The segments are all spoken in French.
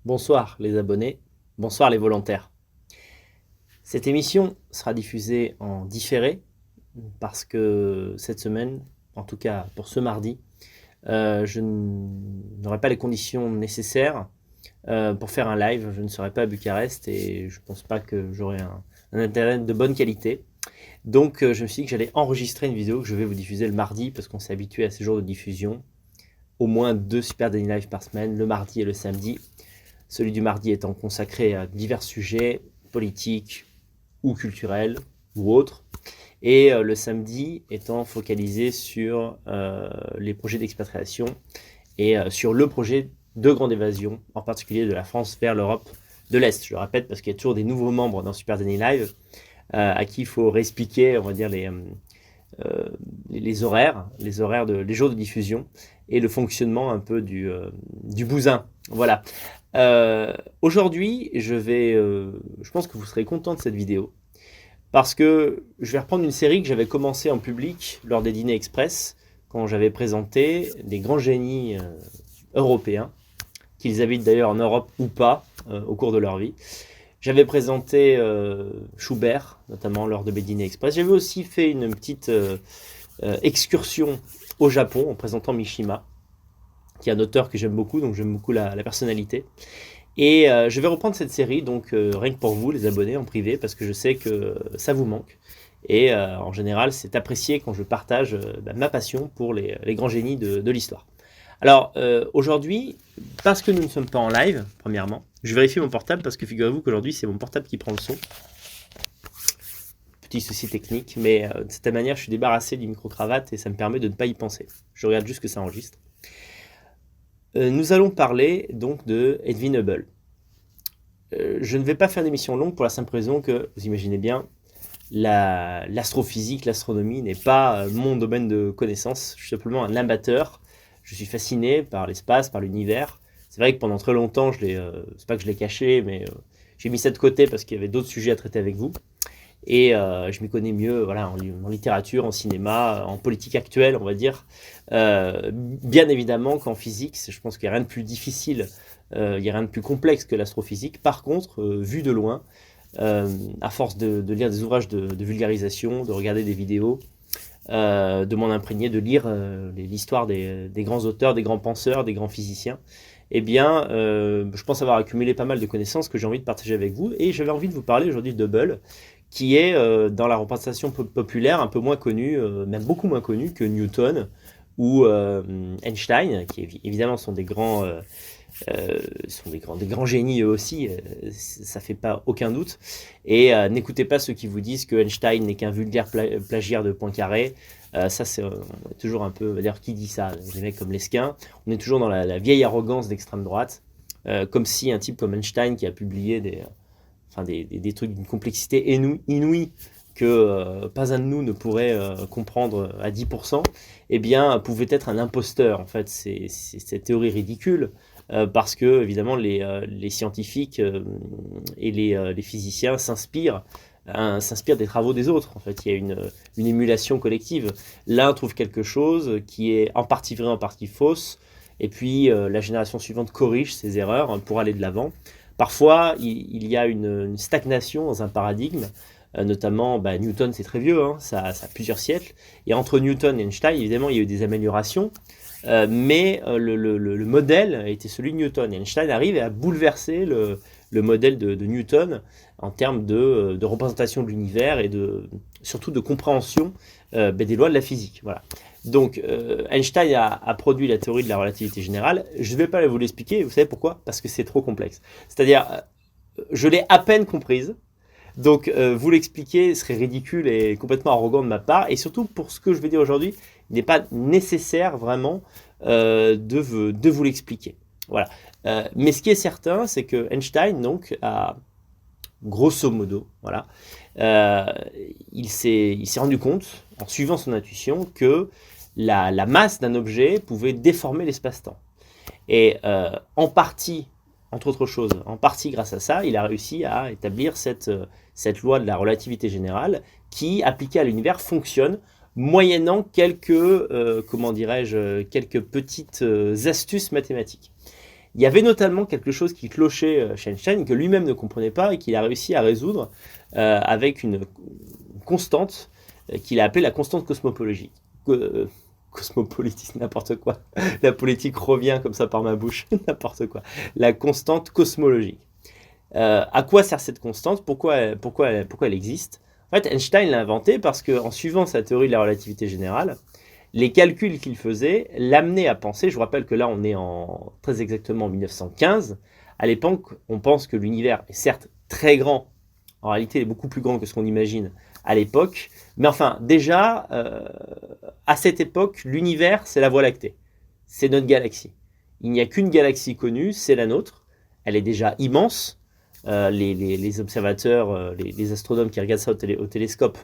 Bonsoir les abonnés, bonsoir les volontaires. Cette émission sera diffusée en différé parce que cette semaine, en tout cas pour ce mardi, je n'aurai pas les conditions nécessaires pour faire un live. Je ne serai pas à Bucarest et je ne pense pas que j'aurai un internet de bonne qualité. Donc je me suis dit que j'allais enregistrer une vidéo que je vais vous diffuser le mardi parce qu'on s'est habitué à ces jours de diffusion. Au moins 2 Super Daily Live par semaine, le mardi et le samedi. Celui du mardi étant consacré à divers sujets politiques ou culturels ou autres. Et le samedi étant focalisé sur les projets d'expatriation et sur le projet de grande évasion, en particulier de la France vers l'Europe de l'Est. Je le répète parce qu'il y a toujours des nouveaux membres dans Super Danny Live à qui il faut réexpliquer, on va dire, les horaires, les jours de diffusion et le fonctionnement un peu du bousin. Voilà. Aujourd'hui, je pense que vous serez content de cette vidéo parce que je vais reprendre une série que j'avais commencée en public lors des dîners express quand j'avais présenté des grands génies européens, qu'ils habitent d'ailleurs en Europe ou pas au cours de leur vie. J'avais présenté Schubert, notamment lors de mes dîners express. J'avais aussi fait une petite excursion au Japon en présentant Mishima, qui est un auteur que j'aime beaucoup, donc j'aime beaucoup la personnalité. Et je vais reprendre cette série, donc rien que pour vous, les abonnés, en privé, parce que je sais que ça vous manque. Et en général, c'est apprécié quand je partage ma passion pour les grands génies de l'histoire. Alors, aujourd'hui, parce que nous ne sommes pas en live, premièrement, je vérifie mon portable parce que figurez-vous qu'aujourd'hui, c'est mon portable qui prend le son. Petit souci technique, mais de cette manière, je suis débarrassé du micro-cravate et ça me permet de ne pas y penser. Je regarde juste que ça enregistre. Nous allons parler donc de Edwin Hubble. Je ne vais pas faire d'émission longue pour la simple raison que, vous imaginez bien, l'astrophysique, l'astronomie n'est pas mon domaine de connaissance. Je suis simplement un amateur. Je suis fasciné par l'espace, par l'univers. C'est vrai que pendant très longtemps, c'est pas que je l'ai caché, mais j'ai mis ça de côté parce qu'il y avait d'autres sujets à traiter avec vous. Et je m'y connais mieux voilà, en littérature, en cinéma, en politique actuelle, on va dire. Bien évidemment qu'en physique, je pense qu'il n'y a rien de plus difficile, il n'y a rien de plus complexe que l'astrophysique. Par contre, vu de loin, à force de lire des ouvrages de vulgarisation, de regarder des vidéos, de m'en imprégner, de lire l'histoire des grands auteurs, des grands penseurs, des grands physiciens, eh bien, je pense avoir accumulé pas mal de connaissances que j'ai envie de partager avec vous. Et j'avais envie de vous parler aujourd'hui de Hubble, qui est dans la représentation populaire un peu moins connu, même beaucoup moins connu que Newton ou Einstein, qui évidemment sont des grands des grands génies eux aussi, ça fait pas aucun doute. Et n'écoutez pas ceux qui vous disent que Einstein n'est qu'un vulgaire plagiaire de Poincaré. Ça, c'est toujours un peu, on va dire, qui dit ça? Des mecs comme Lesquin. On est toujours dans la vieille arrogance d'extrême droite, comme si un type comme Einstein qui a publié des trucs d'une complexité inouïe que pas un de nous ne pourrait comprendre à 10%, eh bien, pouvait être un imposteur. En fait, c'est cette théorie ridicule. Parce que évidemment les scientifiques et les physiciens s'inspirent des travaux des autres. En fait, il y a une émulation collective. L'un trouve quelque chose qui est en partie vrai, en partie fausse, et puis la génération suivante corrige ses erreurs pour aller de l'avant. Parfois, il y a une stagnation dans un paradigme. Notamment, Newton, c'est très vieux, hein, ça a plusieurs siècles. Et entre Newton et Einstein, évidemment, il y a eu des améliorations. Mais le modèle était celui de Newton. Et Einstein arrive à bouleverser le modèle de Newton en termes de représentation de l'univers et surtout de compréhension des lois de la physique. Voilà. Donc Einstein a produit la théorie de la relativité générale. Je ne vais pas vous l'expliquer. Vous savez pourquoi? Parce que c'est trop complexe. C'est-à-dire, je l'ai à peine comprise. Donc vous l'expliquer serait ridicule et complètement arrogant de ma part. Et surtout pour ce que je vais dire aujourd'hui, il n'est pas nécessaire vraiment de vous l'expliquer. Voilà. Mais ce qui est certain, c'est que Einstein, donc, a grosso modo, voilà, il s'est rendu compte, en suivant son intuition, que la masse d'un objet pouvait déformer l'espace-temps. Et en partie, entre autres choses, en partie grâce à ça, il a réussi à établir cette loi de la relativité générale qui, appliquée à l'univers, fonctionne moyennant quelques, quelques petites astuces mathématiques. Il y avait notamment quelque chose qui clochait chez Einstein, que lui-même ne comprenait pas et qu'il a réussi à résoudre avec une constante qu'il a appelée la constante cosmologique. Cosmopolitisme, n'importe quoi. La politique revient comme ça par ma bouche, n'importe quoi. La constante cosmologique. À quoi sert cette constante? Pourquoi elle existe? En fait, Einstein l'a inventée parce qu'en suivant sa théorie de la relativité générale, les calculs qu'il faisait l'amenaient à penser, je vous rappelle que là on est très exactement en 1915, à l'époque on pense que l'univers est certes très grand, en réalité il est beaucoup plus grand que ce qu'on imagine à l'époque, mais enfin déjà à cette époque l'univers c'est la Voie lactée, c'est notre galaxie. Il n'y a qu'une galaxie connue, c'est la nôtre, elle est déjà immense, les observateurs, les astronomes qui regardent ça au télescope,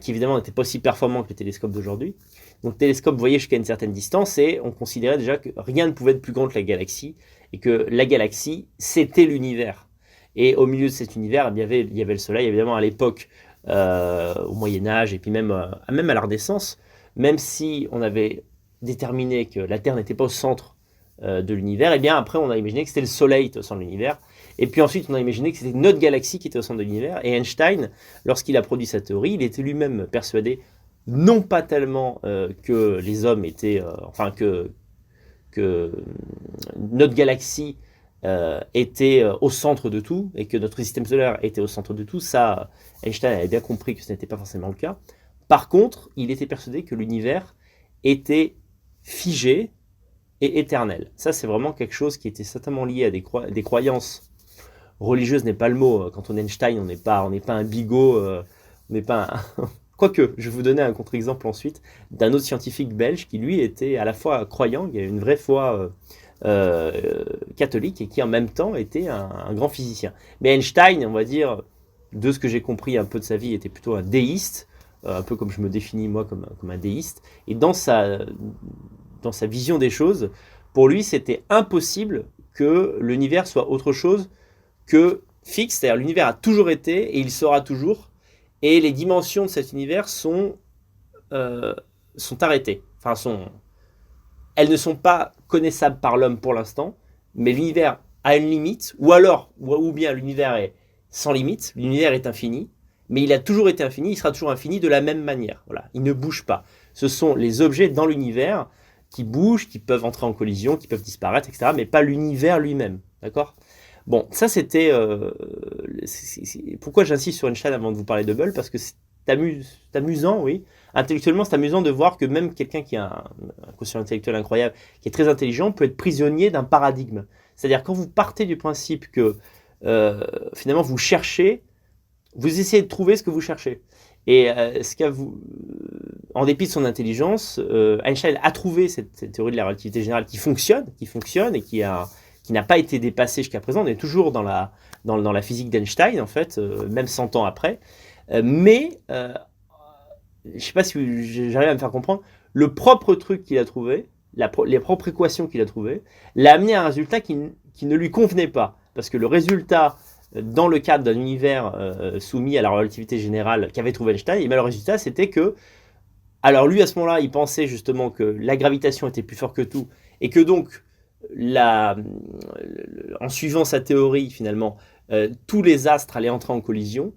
qui évidemment n'étaient pas aussi performants que les télescopes d'aujourd'hui. Donc le télescope voyait jusqu'à une certaine distance et on considérait déjà que rien ne pouvait être plus grand que la galaxie et que la galaxie c'était l'univers. Et au milieu de cet univers, il y avait le Soleil. Évidemment à l'époque, au Moyen-Âge et puis même à la Renaissance, même si on avait déterminé que la Terre n'était pas au centre de l'univers, et bien après on a imaginé que c'était le Soleil qui était au centre de l'univers. Et puis ensuite, on a imaginé que c'était notre galaxie qui était au centre de l'univers. Et Einstein, lorsqu'il a produit sa théorie, il était lui-même persuadé, non pas tellement que les hommes étaient, que notre galaxie était au centre de tout et que notre système solaire était au centre de tout. Ça, Einstein avait bien compris que ce n'était pas forcément le cas. Par contre, il était persuadé que l'univers était figé et éternel. Ça, c'est vraiment quelque chose qui était certainement lié à des croyances religieuse n'est pas le mot. Quand on est Einstein, on n'est pas un bigot, on n'est pas un... Quoique, je vais vous donner un contre-exemple ensuite d'un autre scientifique belge qui, lui, était à la fois croyant, il y a une vraie foi catholique, et qui, en même temps, était un grand physicien. Mais Einstein, on va dire, de ce que j'ai compris un peu de sa vie, était plutôt un déiste, un peu comme je me définis, moi, comme un déiste. Et dans sa vision des choses, pour lui, c'était impossible que l'univers soit autre chose que fixe, c'est-à-dire l'univers a toujours été et il sera toujours, et les dimensions de cet univers sont arrêtées. Elles ne sont pas connaissables par l'homme pour l'instant, mais l'univers a une limite, ou bien l'univers est sans limite, l'univers est infini, mais il a toujours été infini, il sera toujours infini de la même manière. Voilà, il ne bouge pas. Ce sont les objets dans l'univers qui bougent, qui peuvent entrer en collision, qui peuvent disparaître, etc., mais pas l'univers lui-même. D'accord ? Bon, ça c'était... pourquoi j'insiste sur Einstein avant de vous parler de Hubble? Parce que c'est amusant, oui. Intellectuellement, c'est amusant de voir que même quelqu'un qui a un quotient intellectuel incroyable, qui est très intelligent, peut être prisonnier d'un paradigme. C'est-à-dire quand vous partez du principe que finalement vous cherchez, vous essayez de trouver ce que vous cherchez. Et en dépit de son intelligence, Einstein a trouvé cette théorie de la relativité générale qui fonctionne et qui n'a pas été dépassée jusqu'à présent. On est toujours dans la physique d'Einstein, en fait, même 100 ans après. Mais, je ne sais pas si j'arrive à me faire comprendre, le propre truc qu'il a trouvé, les propres équations qu'il a trouvées, l'a amené à un résultat qui ne lui convenait pas. Parce que le résultat, dans le cadre d'un univers soumis à la relativité générale qu'avait trouvé Einstein, et bien le résultat, c'était que... Alors lui, à ce moment-là, il pensait justement que la gravitation était plus forte que tout, et que donc... en suivant sa théorie, finalement, tous les astres allaient entrer en collision.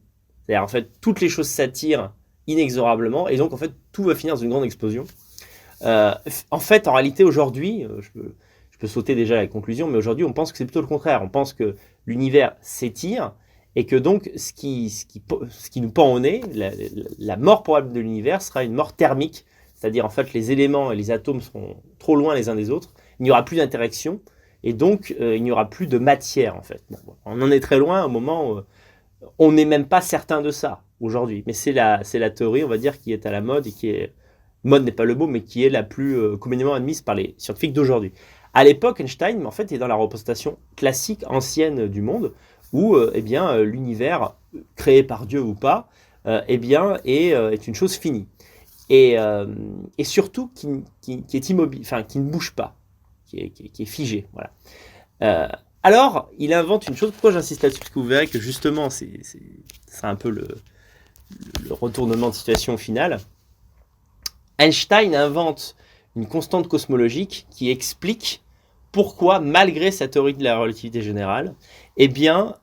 C'est-à-dire, en fait, toutes les choses s'attirent inexorablement, et donc, en fait, tout va finir dans une grande explosion. En fait, en réalité, aujourd'hui, je peux sauter déjà la conclusion, mais aujourd'hui, on pense que c'est plutôt le contraire. On pense que l'univers s'étire, et que donc, ce qui nous pend au nez, la mort probable de l'univers sera une mort thermique, c'est-à-dire, en fait, les éléments et les atomes seront trop loin les uns des autres, il n'y aura plus d'interaction, et donc il n'y aura plus de matière, en fait. Bon, on en est très loin au moment où on n'est même pas certain de ça, aujourd'hui. Mais c'est la théorie, on va dire, qui est à la mode, et qui est... Mode n'est pas le mot, mais qui est la plus communément admise par les scientifiques d'aujourd'hui. À l'époque, Einstein, en fait, est dans la représentation classique, ancienne du monde, où l'univers, créé par Dieu ou pas, est une chose finie. Et surtout qui est immobile, enfin qui ne bouge pas, qui est figé. Voilà. Alors, il invente une chose. Pourquoi j'insiste là-dessus? Parce que vous verrez que justement, c'est un peu le retournement de situation final. Einstein invente une constante cosmologique qui explique pourquoi, malgré sa théorie de la relativité générale, eh bien,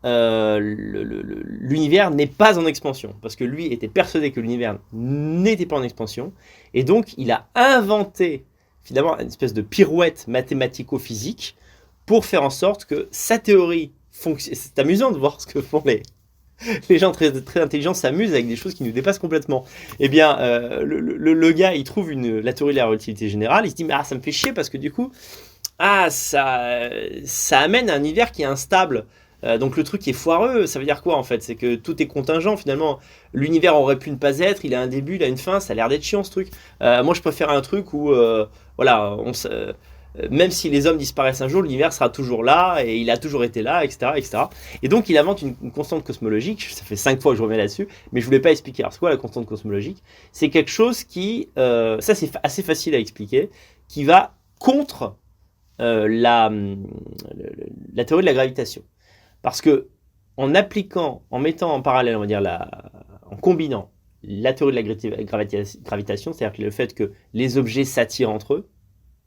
l'univers n'est pas en expansion. Parce que lui était persuadé que l'univers n'était pas en expansion. Et donc, il a inventé, finalement, une espèce de pirouette mathématico-physique pour faire en sorte que sa théorie fonctionne. C'est amusant de voir ce que font les gens très, très intelligents s'amusent avec des choses qui nous dépassent complètement. Eh bien, le gars, il trouve la théorie de la relativité générale, il se dit, mais ça me fait chier parce que du coup, ça amène à un univers qui est instable. Donc le truc est foireux, ça veut dire quoi en fait? C'est que tout est contingent finalement. L'univers aurait pu ne pas être, il a un début, il a une fin, ça a l'air d'être chiant ce truc. Moi je préfère un truc où, voilà, même si les hommes disparaissent un jour, l'univers sera toujours là et il a toujours été là, etc. etc. Et donc il invente une constante cosmologique, ça fait 5 fois que je reviens là-dessus, mais je voulais pas expliquer. Alors c'est quoi la constante cosmologique? C'est quelque chose qui, ça c'est assez facile à expliquer, qui va contre la théorie de la gravitation. Parce que en mettant en parallèle, on va dire, en combinant la théorie de la gravitation, c'est-à-dire le fait que les objets s'attirent entre eux,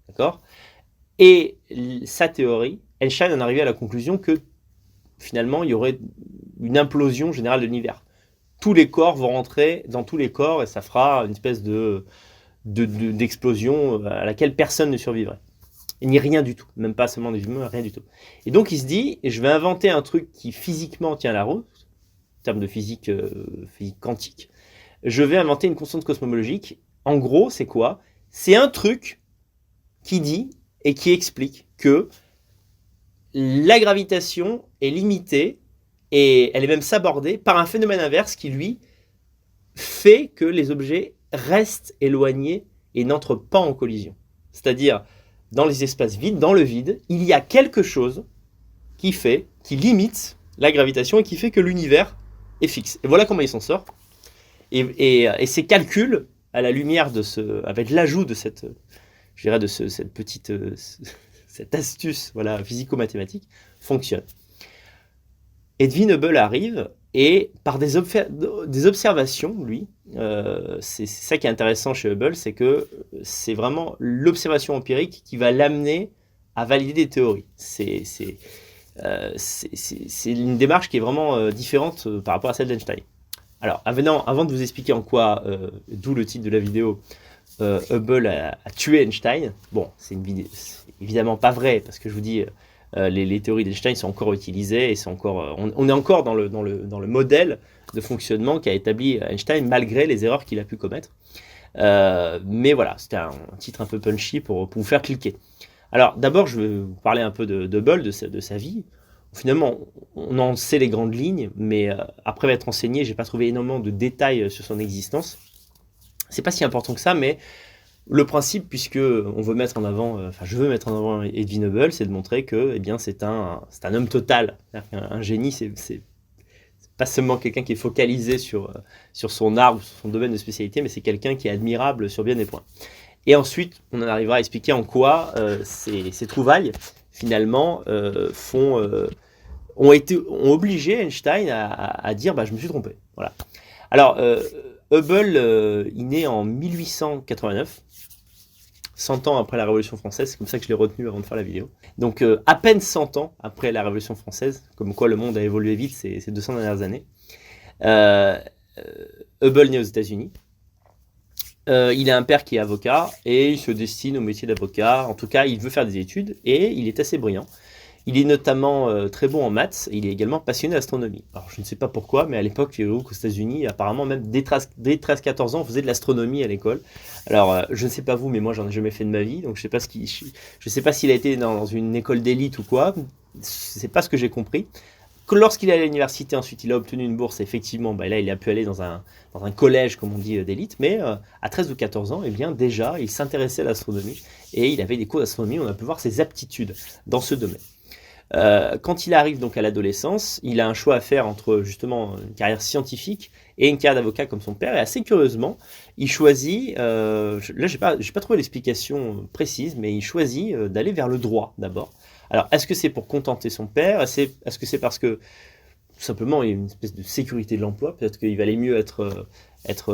d'accord, et sa théorie, Einstein en arrivait à la conclusion que finalement il y aurait une implosion générale de l'univers. Tous les corps vont rentrer dans tous les corps et ça fera une espèce d'explosion à laquelle personne ne survivrait. Il n'y a rien du tout, même pas seulement des humains, rien du tout. Et donc il se dit, je vais inventer un truc qui physiquement tient la route, en termes de physique quantique, je vais inventer une constante cosmologique. En gros, c'est quoi? C'est un truc qui dit et qui explique que la gravitation est limitée et elle est même sabordée par un phénomène inverse qui, lui, fait que les objets restent éloignés et n'entrent pas en collision. C'est-à-dire, dans les espaces vides, dans le vide, il y a quelque chose qui limite la gravitation et qui fait que l'univers est fixe. Et voilà comment il s'en sort. Et ces calculs, à la lumière avec l'ajout de cette petite cette astuce, voilà, physico-mathématique, fonctionne. Edwin Hubble arrive et par des observations, lui, c'est ça qui est intéressant chez Hubble, c'est que c'est vraiment l'observation empirique qui va l'amener à valider des théories. C'est une démarche qui est vraiment différente par rapport à celle d'Einstein. Alors, avant de vous expliquer en quoi, d'où le titre de la vidéo, Hubble a tué Einstein. Bon, c'est évidemment pas vrai, parce que je vous dis, les théories d'Einstein sont encore utilisées, et on est encore dans le modèle de fonctionnement qu'a établi Einstein, malgré les erreurs qu'il a pu commettre. Mais voilà, c'était un titre un peu punchy pour vous faire cliquer. Alors, d'abord, je vais vous parler un peu de Hubble, de sa vie. Finalement, on en sait les grandes lignes, mais après m'être renseigné, j'ai pas trouvé énormément de détails sur son existence. C'est pas si important que ça, mais le principe, puisque je veux mettre en avant Edwin Hubble, c'est de montrer que, eh bien, c'est un homme total. Un génie, c'est pas seulement quelqu'un qui est focalisé sur son art ou sur son domaine de spécialité, mais c'est quelqu'un qui est admirable sur bien des points. Et ensuite, on en arrivera à expliquer en quoi ces trouvailles, finalement, ont obligé Einstein à dire je me suis trompé. Voilà. Alors, Hubble, il naît en 1889, 100 ans après la Révolution française, c'est comme ça que je l'ai retenu avant de faire la vidéo. Donc, à peine 100 ans après la Révolution française, comme quoi le monde a évolué vite ces 200 dernières années. Hubble naît aux États-Unis. Il a un père qui est avocat et il se destine au métier d'avocat. En tout cas, il veut faire des études et il est assez brillant. Il est notamment très bon en maths et il est également passionné d'astronomie. Alors, je ne sais pas pourquoi, mais à l'époque, aux États-Unis, apparemment, même dès 13-14 ans, on faisait de l'astronomie à l'école. Alors, je ne sais pas vous, mais moi, j'en ai jamais fait de ma vie. Donc, je ne sais pas s'il a été dans une école d'élite ou quoi. C'est pas ce que j'ai compris. Lorsqu'il est à l'université, ensuite, il a obtenu une bourse. Effectivement, là, il a pu aller dans un collège, comme on dit, d'élite. Mais à 13 ou 14 ans, eh bien, déjà, il s'intéressait à l'astronomie. Et il avait des cours d'astronomie. On a pu voir ses aptitudes dans ce domaine. Quand il arrive donc à l'adolescence, il a un choix à faire entre justement une carrière scientifique et une carrière d'avocat comme son père. Et assez curieusement, il choisit, là j'ai pas trouvé l'explication précise, mais il choisit d'aller vers le droit d'abord. Alors est-ce que c'est pour contenter son père? Est-ce que c'est parce que tout simplement il y a une espèce de sécurité de l'emploi? Peut-être qu'il valait mieux être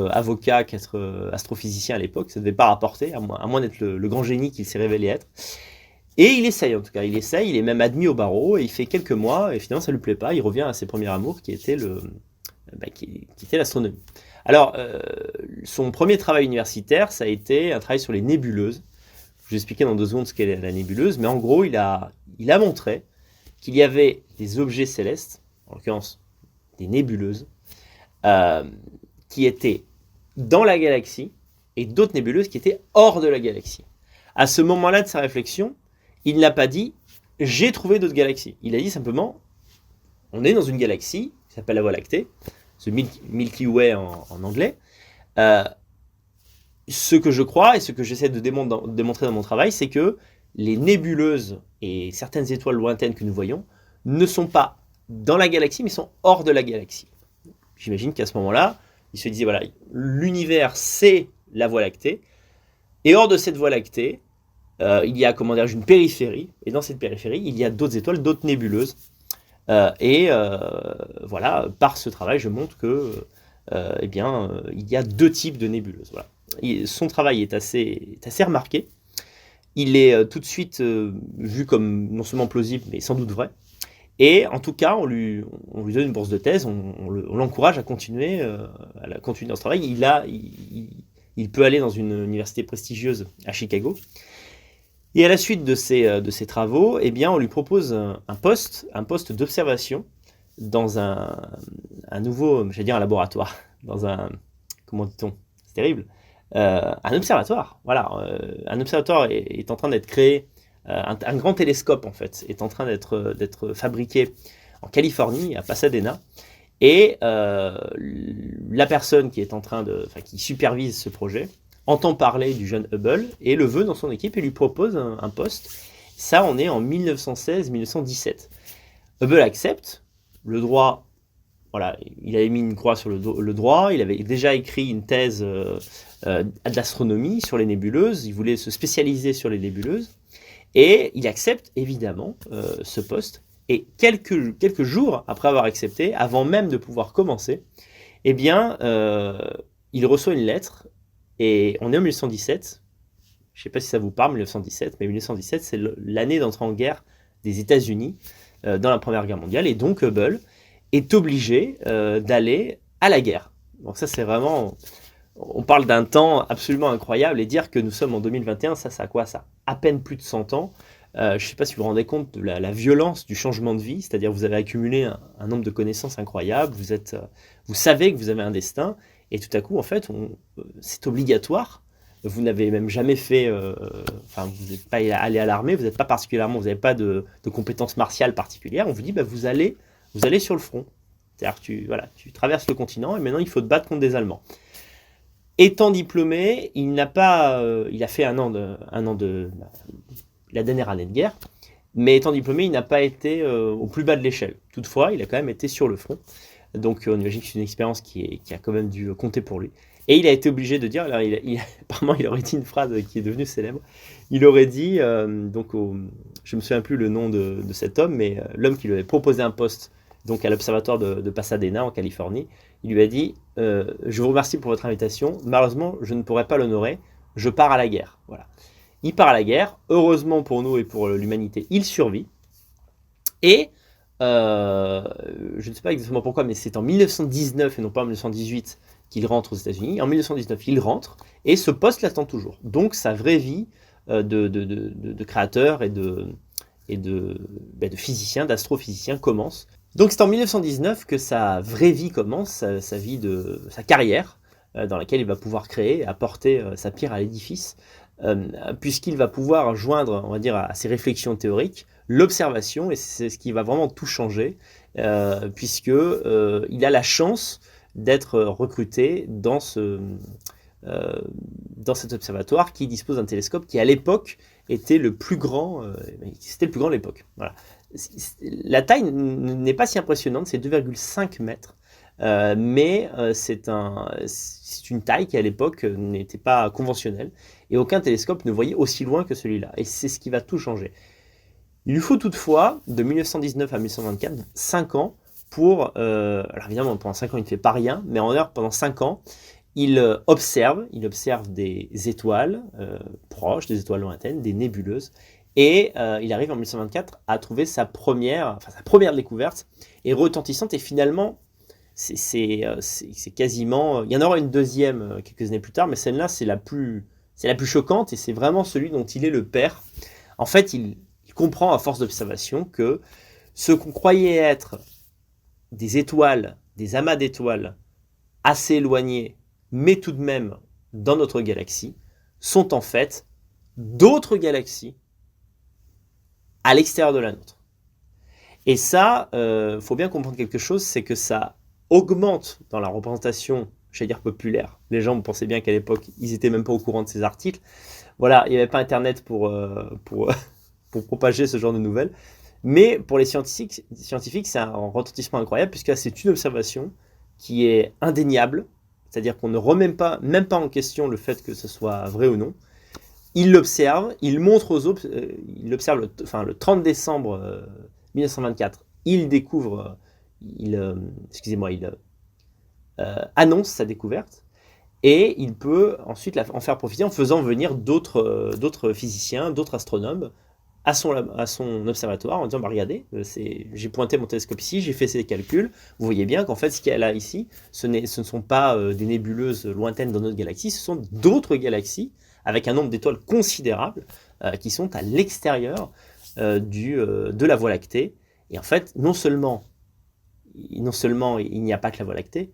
avocat qu'être astrophysicien à l'époque. Ça ne devait pas rapporter, à moins d'être le grand génie qu'il s'est révélé être. Et il essaye en tout cas, il essaye, il est même admis au barreau, et il fait quelques mois, et finalement ça lui plaît pas, il revient à ses premiers amours qui était qui était l'astronomie. Alors, son premier travail universitaire, ça a été un travail sur les nébuleuses. Je vais expliquer dans 2 secondes ce qu'est la nébuleuse, mais en gros, il a montré qu'il y avait des objets célestes, en l'occurrence des nébuleuses, euh, qui étaient dans la galaxie, et d'autres nébuleuses qui étaient hors de la galaxie. À ce moment-là de sa réflexion, il n'a pas dit « j'ai trouvé d'autres galaxies ». Il a dit simplement « on est dans une galaxie qui s'appelle la Voie lactée », The Milky Way en anglais. Ce que je crois et ce que j'essaie de démontrer dans mon travail, c'est que les nébuleuses et certaines étoiles lointaines que nous voyons ne sont pas dans la galaxie, mais sont hors de la galaxie. J'imagine qu'à ce moment-là, il se disait, voilà, l'univers, c'est la Voie lactée, et hors de cette Voie lactée, il y a, comment dire, une périphérie, et dans cette périphérie, il y a d'autres étoiles, d'autres nébuleuses. Voilà, par ce travail, je montre que, il y a 2 types de nébuleuses. Voilà. Son travail est assez remarqué. Il est tout de suite vu comme non seulement plausible, mais sans doute vrai. Et en tout cas, on lui donne une bourse de thèse, on l'encourage à continuer dans ce travail. Il peut aller dans une université prestigieuse à Chicago. Et à la suite de ces travaux, eh bien, on lui propose un poste d'observation dans un nouveau, j'allais dire un laboratoire, dans un, comment dit-on, c'est terrible, un observatoire. Voilà, un observatoire est en train d'être créé, un grand télescope en fait, est en train d'être fabriqué en Californie, à Pasadena. Et la personne qui supervise ce projet entend parler du jeune Hubble et le veut dans son équipe et lui propose un poste. Ça, on est en 1916-1917. Hubble accepte le droit. Voilà, il avait mis une croix sur le droit. Il avait déjà écrit une thèse d'astronomie sur les nébuleuses. Il voulait se spécialiser sur les nébuleuses. Et il accepte évidemment ce poste. Et quelques jours après avoir accepté, avant même de pouvoir commencer, eh bien, il reçoit une lettre. Et on est en 1917, je ne sais pas si ça vous parle, 1917, mais 1917, c'est l'année d'entrée en guerre des États-Unis dans la Première Guerre mondiale. Et donc Hubble est obligé d'aller à la guerre. Donc ça, c'est vraiment... On parle d'un temps absolument incroyable. Et dire que nous sommes en 2021, ça a quoi? Ça a à peine plus de 100 ans. Je ne sais pas si vous vous rendez compte de la violence du changement de vie. C'est-à-dire vous avez accumulé un nombre de connaissances incroyables. Vous savez que vous avez un destin. Et tout à coup, en fait, c'est obligatoire. Vous n'avez même jamais fait... vous n'êtes pas allé à l'armée, vous n'êtes pas particulièrement... Vous n'avez pas de compétences martiales particulières. On vous dit, vous allez sur le front. C'est-à-dire que tu traverses le continent et maintenant, il faut te battre contre des Allemands. Étant diplômé, il a fait un an de la dernière année de guerre. Mais étant diplômé, il n'a pas été au plus bas de l'échelle. Toutefois, il a quand même été sur le front. Donc on imagine que c'est une expérience qui a quand même dû compter pour lui. Et il a été obligé de dire, alors apparemment il aurait dit une phrase qui est devenue célèbre, il aurait dit, je ne me souviens plus le nom de cet homme, mais l'homme qui lui avait proposé un poste donc à l'observatoire de Pasadena en Californie, il lui a dit, je vous remercie pour votre invitation, malheureusement je ne pourrai pas l'honorer, je pars à la guerre. Voilà. Il part à la guerre, heureusement pour nous et pour l'humanité, il survit, et... je ne sais pas exactement pourquoi, mais c'est en 1919 et non pas en 1918 qu'il rentre aux États-Unis. En 1919, il rentre et ce poste l'attend toujours. Donc sa vraie vie de créateur et de physicien, d'astrophysicien commence. Donc c'est en 1919 que sa vraie vie commence, sa carrière, dans laquelle il va pouvoir créer, apporter sa pierre à l'édifice, puisqu'il va pouvoir joindre, on va dire, à ses réflexions théoriques, l'observation, et c'est ce qui va vraiment tout changer, puisque il a la chance d'être recruté dans cet observatoire qui dispose d'un télescope qui à l'époque était le plus grand, c'était le plus grand de l'époque. Voilà. La taille n'est pas si impressionnante, c'est 2,5 mètres, mais c'est une taille qui à l'époque n'était pas conventionnelle, et aucun télescope ne voyait aussi loin que celui-là, et c'est ce qui va tout changer. Il lui faut toutefois, de 1919 à 1924, 5 ans pour... alors évidemment, pendant 5 ans, il ne fait pas rien, mais pendant 5 ans, il observe des étoiles proches, des étoiles lointaines, des nébuleuses, Et il arrive en 1924 à trouver sa première découverte, et retentissante, et finalement, c'est quasiment... Il y en aura une deuxième quelques années plus tard, mais celle-là, c'est la plus choquante, et c'est vraiment celui dont il est le père. En fait, il comprend à force d'observation que ce qu'on croyait être des étoiles, des amas d'étoiles assez éloignés, mais tout de même dans notre galaxie, sont en fait d'autres galaxies à l'extérieur de la nôtre. Et ça, faut bien comprendre quelque chose, c'est que ça augmente dans la représentation, j'allais dire populaire. Les gens pensaient bien qu'à l'époque, ils n'étaient même pas au courant de ces articles. Voilà, il n'y avait pas Internet pour propager ce genre de nouvelles. Mais pour les scientifiques, c'est un retentissement incroyable, puisque c'est une observation qui est indéniable, c'est-à-dire qu'on ne remet même pas en question le fait que ce soit vrai ou non. Il l'observe, il montre aux autres, il observe le 30 décembre 1924, il découvre, il annonce sa découverte, et il peut ensuite en faire profiter en faisant venir d'autres physiciens, d'autres astronomes à son observatoire, en disant bah, regardez, j'ai pointé mon télescope ici, j'ai fait ces calculs, vous voyez bien qu'en fait ce qu'il y a là ici, ce ne sont pas des nébuleuses lointaines dans notre galaxie, ce sont d'autres galaxies avec un nombre d'étoiles considérable qui sont à l'extérieur de la Voie lactée. Et en fait, non seulement il n'y a pas que la Voie lactée,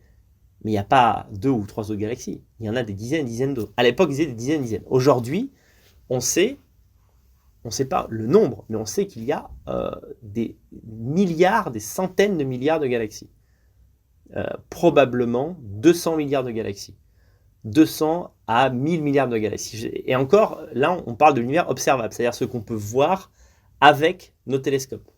mais il n'y a pas 2 ou 3 autres galaxies, il y en a des dizaines d'autres. À l'époque, ils disaient des dizaines. Aujourd'hui, on sait pas le nombre, mais on sait qu'il y a des milliards, des centaines de milliards de galaxies. Probablement 200 milliards de galaxies. 200 à 1000 milliards de galaxies. Et encore, là, on parle de l'univers observable, c'est-à-dire ce qu'on peut voir avec nos télescopes.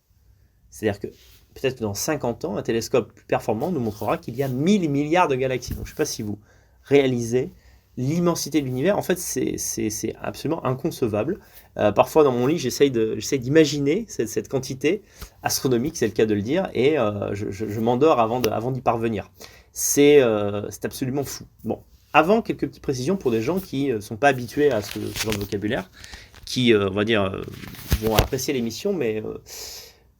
C'est-à-dire que peut-être que dans 50 ans, un télescope plus performant nous montrera qu'il y a 1000 milliards de galaxies. Donc je ne sais pas si vous réalisez l'immensité de l'univers. En fait, c'est absolument inconcevable. Parfois, dans mon lit, j'essaie d'imaginer cette quantité astronomique, c'est le cas de le dire, et je m'endors avant d'y parvenir. C'est absolument fou. Bon, avant, quelques petites précisions pour des gens qui ne sont pas habitués à ce genre de vocabulaire, qui, on va dire, vont apprécier l'émission, mais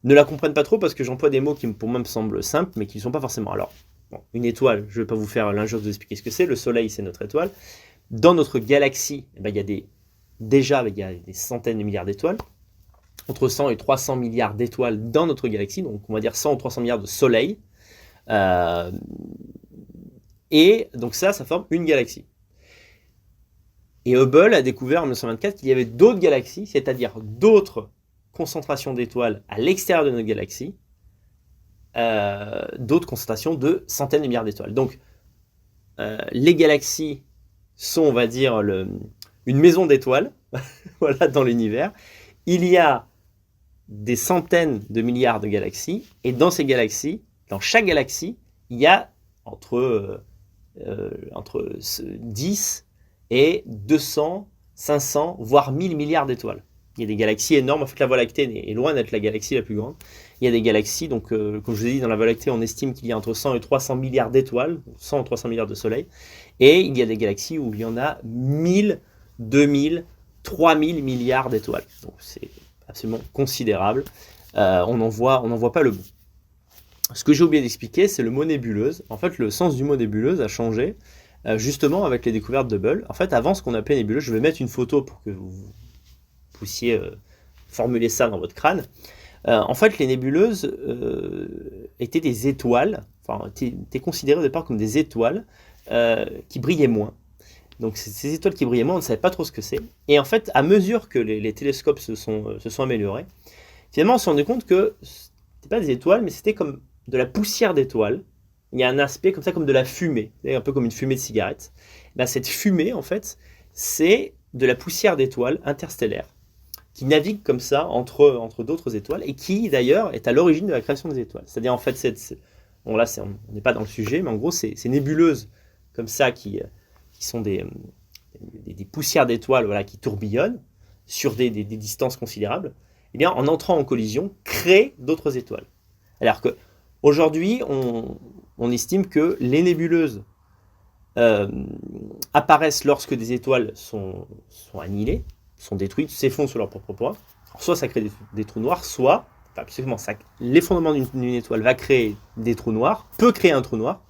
ne la comprennent pas trop, parce que j'emploie des mots qui, pour moi, me semblent simples, mais qui ne sont pas forcément. Alors, bon, une étoile, je ne vais pas vous faire l'injure de vous expliquer ce que c'est. Le Soleil, c'est notre étoile. Dans notre galaxie, il y a des centaines de milliards d'étoiles. Entre 100 et 300 milliards d'étoiles dans notre galaxie. Donc, on va dire 100 ou 300 milliards de soleils. Et donc ça forme une galaxie. Et Hubble a découvert en 1924 qu'il y avait d'autres galaxies, c'est-à-dire d'autres concentrations d'étoiles à l'extérieur de notre galaxie, d'autres concentrations de centaines de milliards d'étoiles. Donc, les galaxies sont, on va dire, une maison d'étoiles voilà, dans l'univers. Il y a des centaines de milliards de galaxies, et dans ces galaxies, dans chaque galaxie, il y a entre 10 et 200, 500, voire 1000 milliards d'étoiles. Il y a des galaxies énormes. En fait, la Voie lactée est loin d'être la galaxie la plus grande. Il y a des galaxies, donc comme je vous ai dit, dans la Voie lactée, on estime qu'il y a entre 100 et 300 milliards d'étoiles, 100 ou 300 milliards de soleils. Et il y a des galaxies où il y en a 1000, 2000, 3000 milliards d'étoiles. Donc c'est absolument considérable. On n'en voit pas le bout. Ce que j'ai oublié d'expliquer, c'est le mot nébuleuse. En fait, le sens du mot nébuleuse a changé justement avec les découvertes de Hubble. En fait, avant, ce qu'on appelait nébuleuse, je vais mettre une photo pour que vous puissiez formuler ça dans votre crâne. En fait, les nébuleuses étaient des étoiles, enfin, étaient considérées au départ comme des étoiles qui brillaient moins. Donc, ces étoiles qui brillaient moins, on ne savait pas trop ce que c'est. Et en fait, à mesure que les télescopes se sont améliorés, finalement, on s'est rendu compte que ce n'était pas des étoiles, mais c'était comme de la poussière d'étoiles. Il y a un aspect comme ça, comme de la fumée, un peu comme une fumée de cigarette. Ben, cette fumée, en fait, c'est de la poussière d'étoiles interstellaires qui navigue comme ça entre d'autres étoiles, et qui d'ailleurs est à l'origine de la création des étoiles. C'est-à-dire en fait, bon là on n'est pas dans le sujet, mais en gros ces nébuleuses comme ça qui sont des poussières d'étoiles voilà, qui tourbillonnent sur des distances considérables, eh bien en entrant en collision créent d'autres étoiles. Alors que aujourd'hui on estime que les nébuleuses apparaissent lorsque des étoiles sont annihilées, sont détruites, s'effondrent sur leur propre poids. soit ça crée des trous noirs, soit, enfin, absolument, l'effondrement d'une étoile va créer des trous noirs, peut créer un trou noir.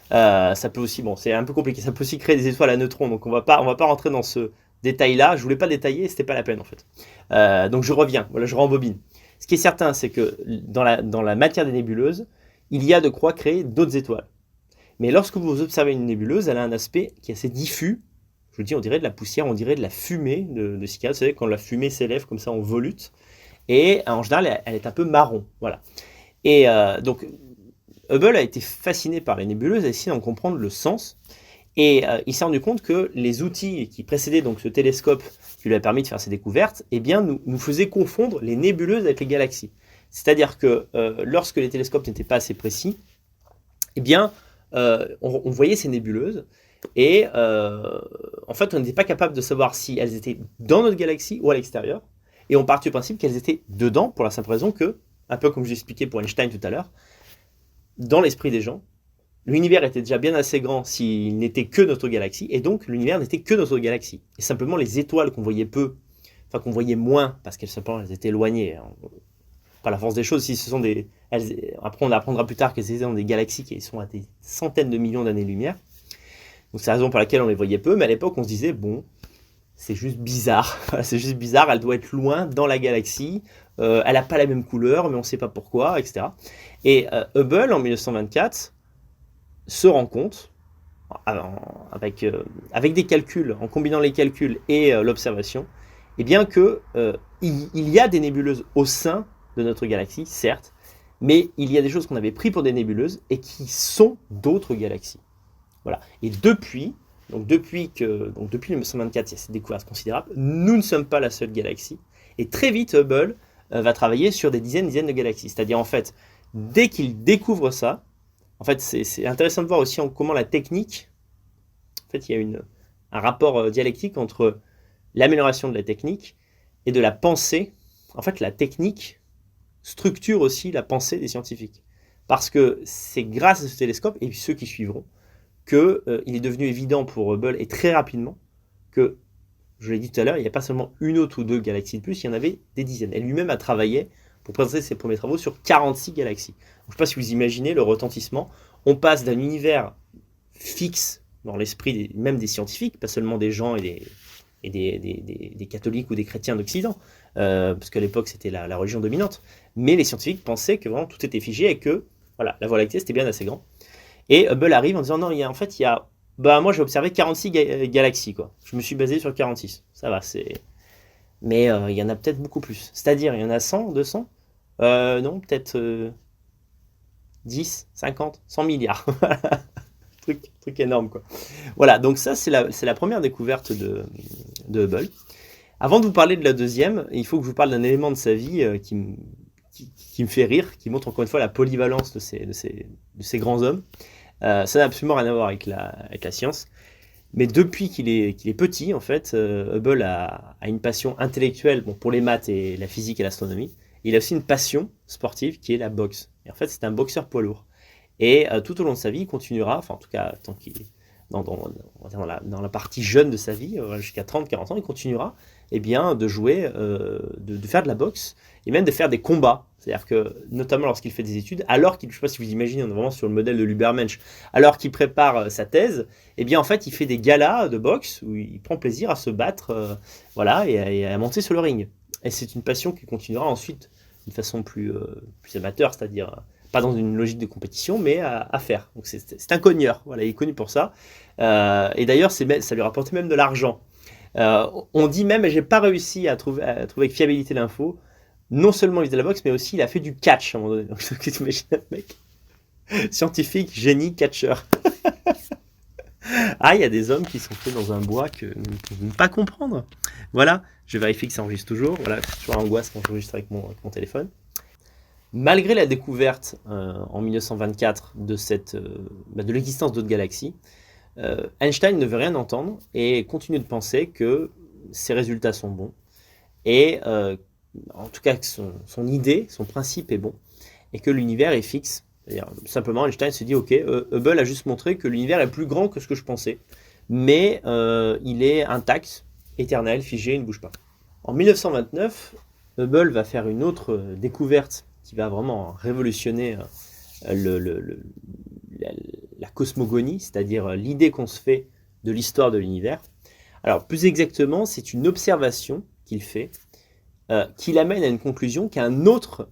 Ça peut aussi, bon, c'est un peu compliqué, ça peut aussi créer des étoiles à neutrons, donc on va pas rentrer dans ce détail-là. Je voulais pas détailler, c'était pas la peine en fait. Donc je reviens, voilà, je rembobine. Ce qui est certain, c'est que dans la matière des nébuleuses, il y a de quoi créer d'autres étoiles. Mais lorsque vous observez une nébuleuse, elle a un aspect qui est assez diffus. Je vous dis, on dirait de la poussière, on dirait de la fumée de cicade. Vous savez, quand la fumée s'élève comme ça en volute. Et en général, elle est un peu marron. Voilà. Et donc, Hubble a été fasciné par les nébuleuses, a essayé d'en comprendre le sens. Et il s'est rendu compte que les outils qui précédaient donc ce télescope qui lui a permis de faire ses découvertes, eh bien, nous faisaient confondre les nébuleuses avec les galaxies. C'est-à-dire que lorsque les télescopes n'étaient pas assez précis, eh bien, on voyait ces nébuleuses et en fait, on n'était pas capable de savoir si elles étaient dans notre galaxie ou à l'extérieur. Et on partait du principe qu'elles étaient dedans pour la simple raison que, un peu comme j'expliquais pour Einstein tout à l'heure, dans l'esprit des gens, l'univers était déjà bien assez grand s'il n'était que notre galaxie, et donc l'univers n'était que notre galaxie. Et simplement les étoiles qu'on voyait peu, enfin qu'on voyait moins, parce qu'elles simplement elles étaient éloignées, par la force des choses, si ce sont après on apprendra plus tard qu'elles étaient dans des galaxies qui sont à des centaines de millions d'années-lumière. Donc c'est la raison pour laquelle on les voyait peu, mais à l'époque on se disait, bon, c'est juste bizarre, c'est juste bizarre, elle doit être loin dans la galaxie, elle n'a pas la même couleur, mais on ne sait pas pourquoi, etc. Et Hubble, en 1924, se rend compte, avec des calculs, en combinant les calculs et l'observation, eh bien que il y a des nébuleuses au sein de notre galaxie, certes, mais il y a des choses qu'on avait pris pour des nébuleuses et qui sont d'autres galaxies. Voilà. Et depuis 1924, il y a cette découverte considérable, nous ne sommes pas la seule galaxie. Et très vite, Hubble va travailler sur des dizaines de galaxies. C'est-à-dire, en fait, dès qu'il découvre ça, en fait, c'est intéressant de voir aussi comment la technique, en fait, il y a un rapport dialectique entre l'amélioration de la technique et de la pensée. En fait, la technique structure aussi la pensée des scientifiques. Parce que c'est grâce à ce télescope, et puis ceux qui suivront, qu'il est devenu évident pour Hubble, et très rapidement, que, je l'ai dit tout à l'heure, il n'y a pas seulement une autre ou deux galaxies de plus, il y en avait des dizaines. Et lui-même a travaillé, pour présenter ses premiers travaux, sur 46 galaxies. Donc, je ne sais pas si vous imaginez le retentissement. On passe d'un univers fixe dans l'esprit même des scientifiques, pas seulement des gens et des catholiques ou des chrétiens d'Occident, parce qu'à l'époque c'était la religion dominante, mais les scientifiques pensaient que vraiment tout était figé et que voilà, la Voie lactée c'était bien assez grand. Et Hubble arrive en disant non, moi j'ai observé 46 galaxies, quoi. Je me suis basé sur 46, ça va, mais il y en a peut-être beaucoup plus. C'est-à-dire, il y en a 100, 200 non, peut-être 10, 50, 100 milliards. truc énorme, quoi. Voilà, donc ça, c'est la première découverte de Hubble. Avant de vous parler de la deuxième, il faut que je vous parle d'un élément de sa vie qui me fait rire, qui montre encore une fois la polyvalence de ces grands hommes. Ça n'a absolument rien à voir avec la science. Mais depuis qu'il est petit, en fait, Hubble a une passion intellectuelle pour les maths et la physique et l'astronomie. Il a aussi une passion sportive qui est la boxe. Et en fait, c'est un boxeur poids lourd. Et tout au long de sa vie, il continuera, enfin en tout cas tant qu'il est dans la partie jeune de sa vie, jusqu'à 30-40 ans, il continuera de jouer, de faire de la boxe et même de faire des combats. C'est-à-dire que, notamment lorsqu'il fait des études, alors qu'il, je ne sais pas si vous imaginez, on est vraiment sur le modèle de l'Ubermensch, alors qu'il prépare sa thèse, en fait, il fait des galas de boxe où il prend plaisir à se battre, et à monter sur le ring. Et c'est une passion qui continuera ensuite d'une façon plus amateur, c'est-à-dire pas dans une logique de compétition, mais à faire. Donc c'est un cogneur, voilà, il est connu pour ça. Et d'ailleurs, ça lui rapportait même de l'argent. On dit même, et j'ai pas réussi à trouver avec fiabilité l'info, non seulement il faisait de la boxe, mais aussi il a fait du catch à un moment donné. Donc tu imagines un mec scientifique, génie, catcheur. Ah, il y a des hommes qui sont faits dans un bois que nous ne pouvons pas comprendre. Voilà, je vérifie que ça enregistre toujours. Voilà, c'est toujours l'angoisse quand j'enregistre avec mon téléphone. Malgré la découverte en 1924 de l'existence d'autres galaxies, Einstein ne veut rien entendre et continue de penser que ses résultats sont bons. Et en tout cas que son idée, son principe est bon et que l'univers est fixe. C'est-à-dire, simplement, Einstein se dit, ok, Hubble a juste montré que l'univers est plus grand que ce que je pensais, mais il est intact, éternel, figé, il ne bouge pas. En 1929, Hubble va faire une autre découverte qui va vraiment révolutionner la, la cosmogonie, c'est-à-dire l'idée qu'on se fait de l'histoire de l'univers. Alors, plus exactement, c'est une observation qu'il fait qui l'amène à une conclusion qu'un autre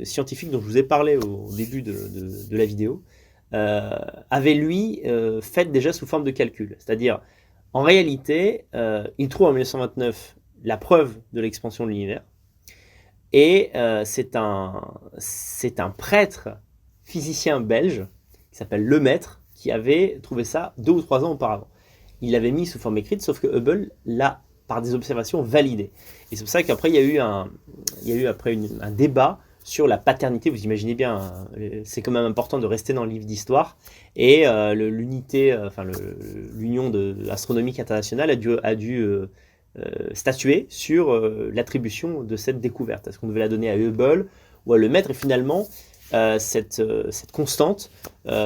scientifique dont je vous ai parlé au début de la vidéo avait lui faite déjà sous forme de calcul. C'est-à-dire, en réalité, il trouve en 1929 la preuve de l'expansion de l'univers. Et c'est un prêtre physicien belge qui s'appelle Lemaître qui avait trouvé ça 2 ou 3 ans auparavant. Il l'avait mis sous forme écrite, sauf que Hubble l'a, par des observations, validé. Et c'est pour ça qu'après, il y a eu après un débat sur la paternité. Vous imaginez bien, c'est quand même important de rester dans le livre d'histoire. Et l'Union astronomique internationale a dû statuer sur l'attribution de cette découverte. Est-ce qu'on devait la donner à Hubble ou à Lemaître? Et finalement, cette constante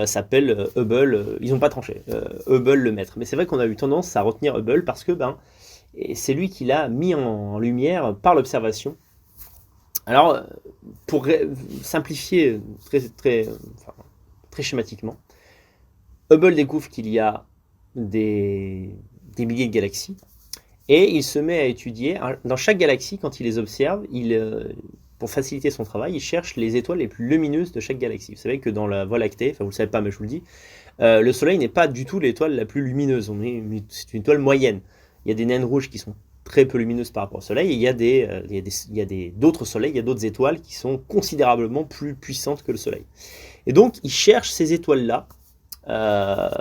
s'appelle Hubble. Ils n'ont pas tranché. Hubble Lemaître. Mais c'est vrai qu'on a eu tendance à retenir Hubble parce que c'est lui qui l'a mis en lumière par l'observation. Alors, pour simplifier très schématiquement, Hubble découvre qu'il y a des milliers de galaxies. Et il se met à étudier, dans chaque galaxie, quand il les observe, pour faciliter son travail, il cherche les étoiles les plus lumineuses de chaque galaxie. Vous savez que dans la Voie lactée, enfin vous ne le savez pas mais je vous le dis, le Soleil n'est pas du tout l'étoile la plus lumineuse, c'est une étoile moyenne. Il y a des naines rouges qui sont très peu lumineuses par rapport au Soleil, et il y a d'autres soleils, il y a d'autres étoiles qui sont considérablement plus puissantes que le Soleil. Et donc il cherche ces étoiles-là,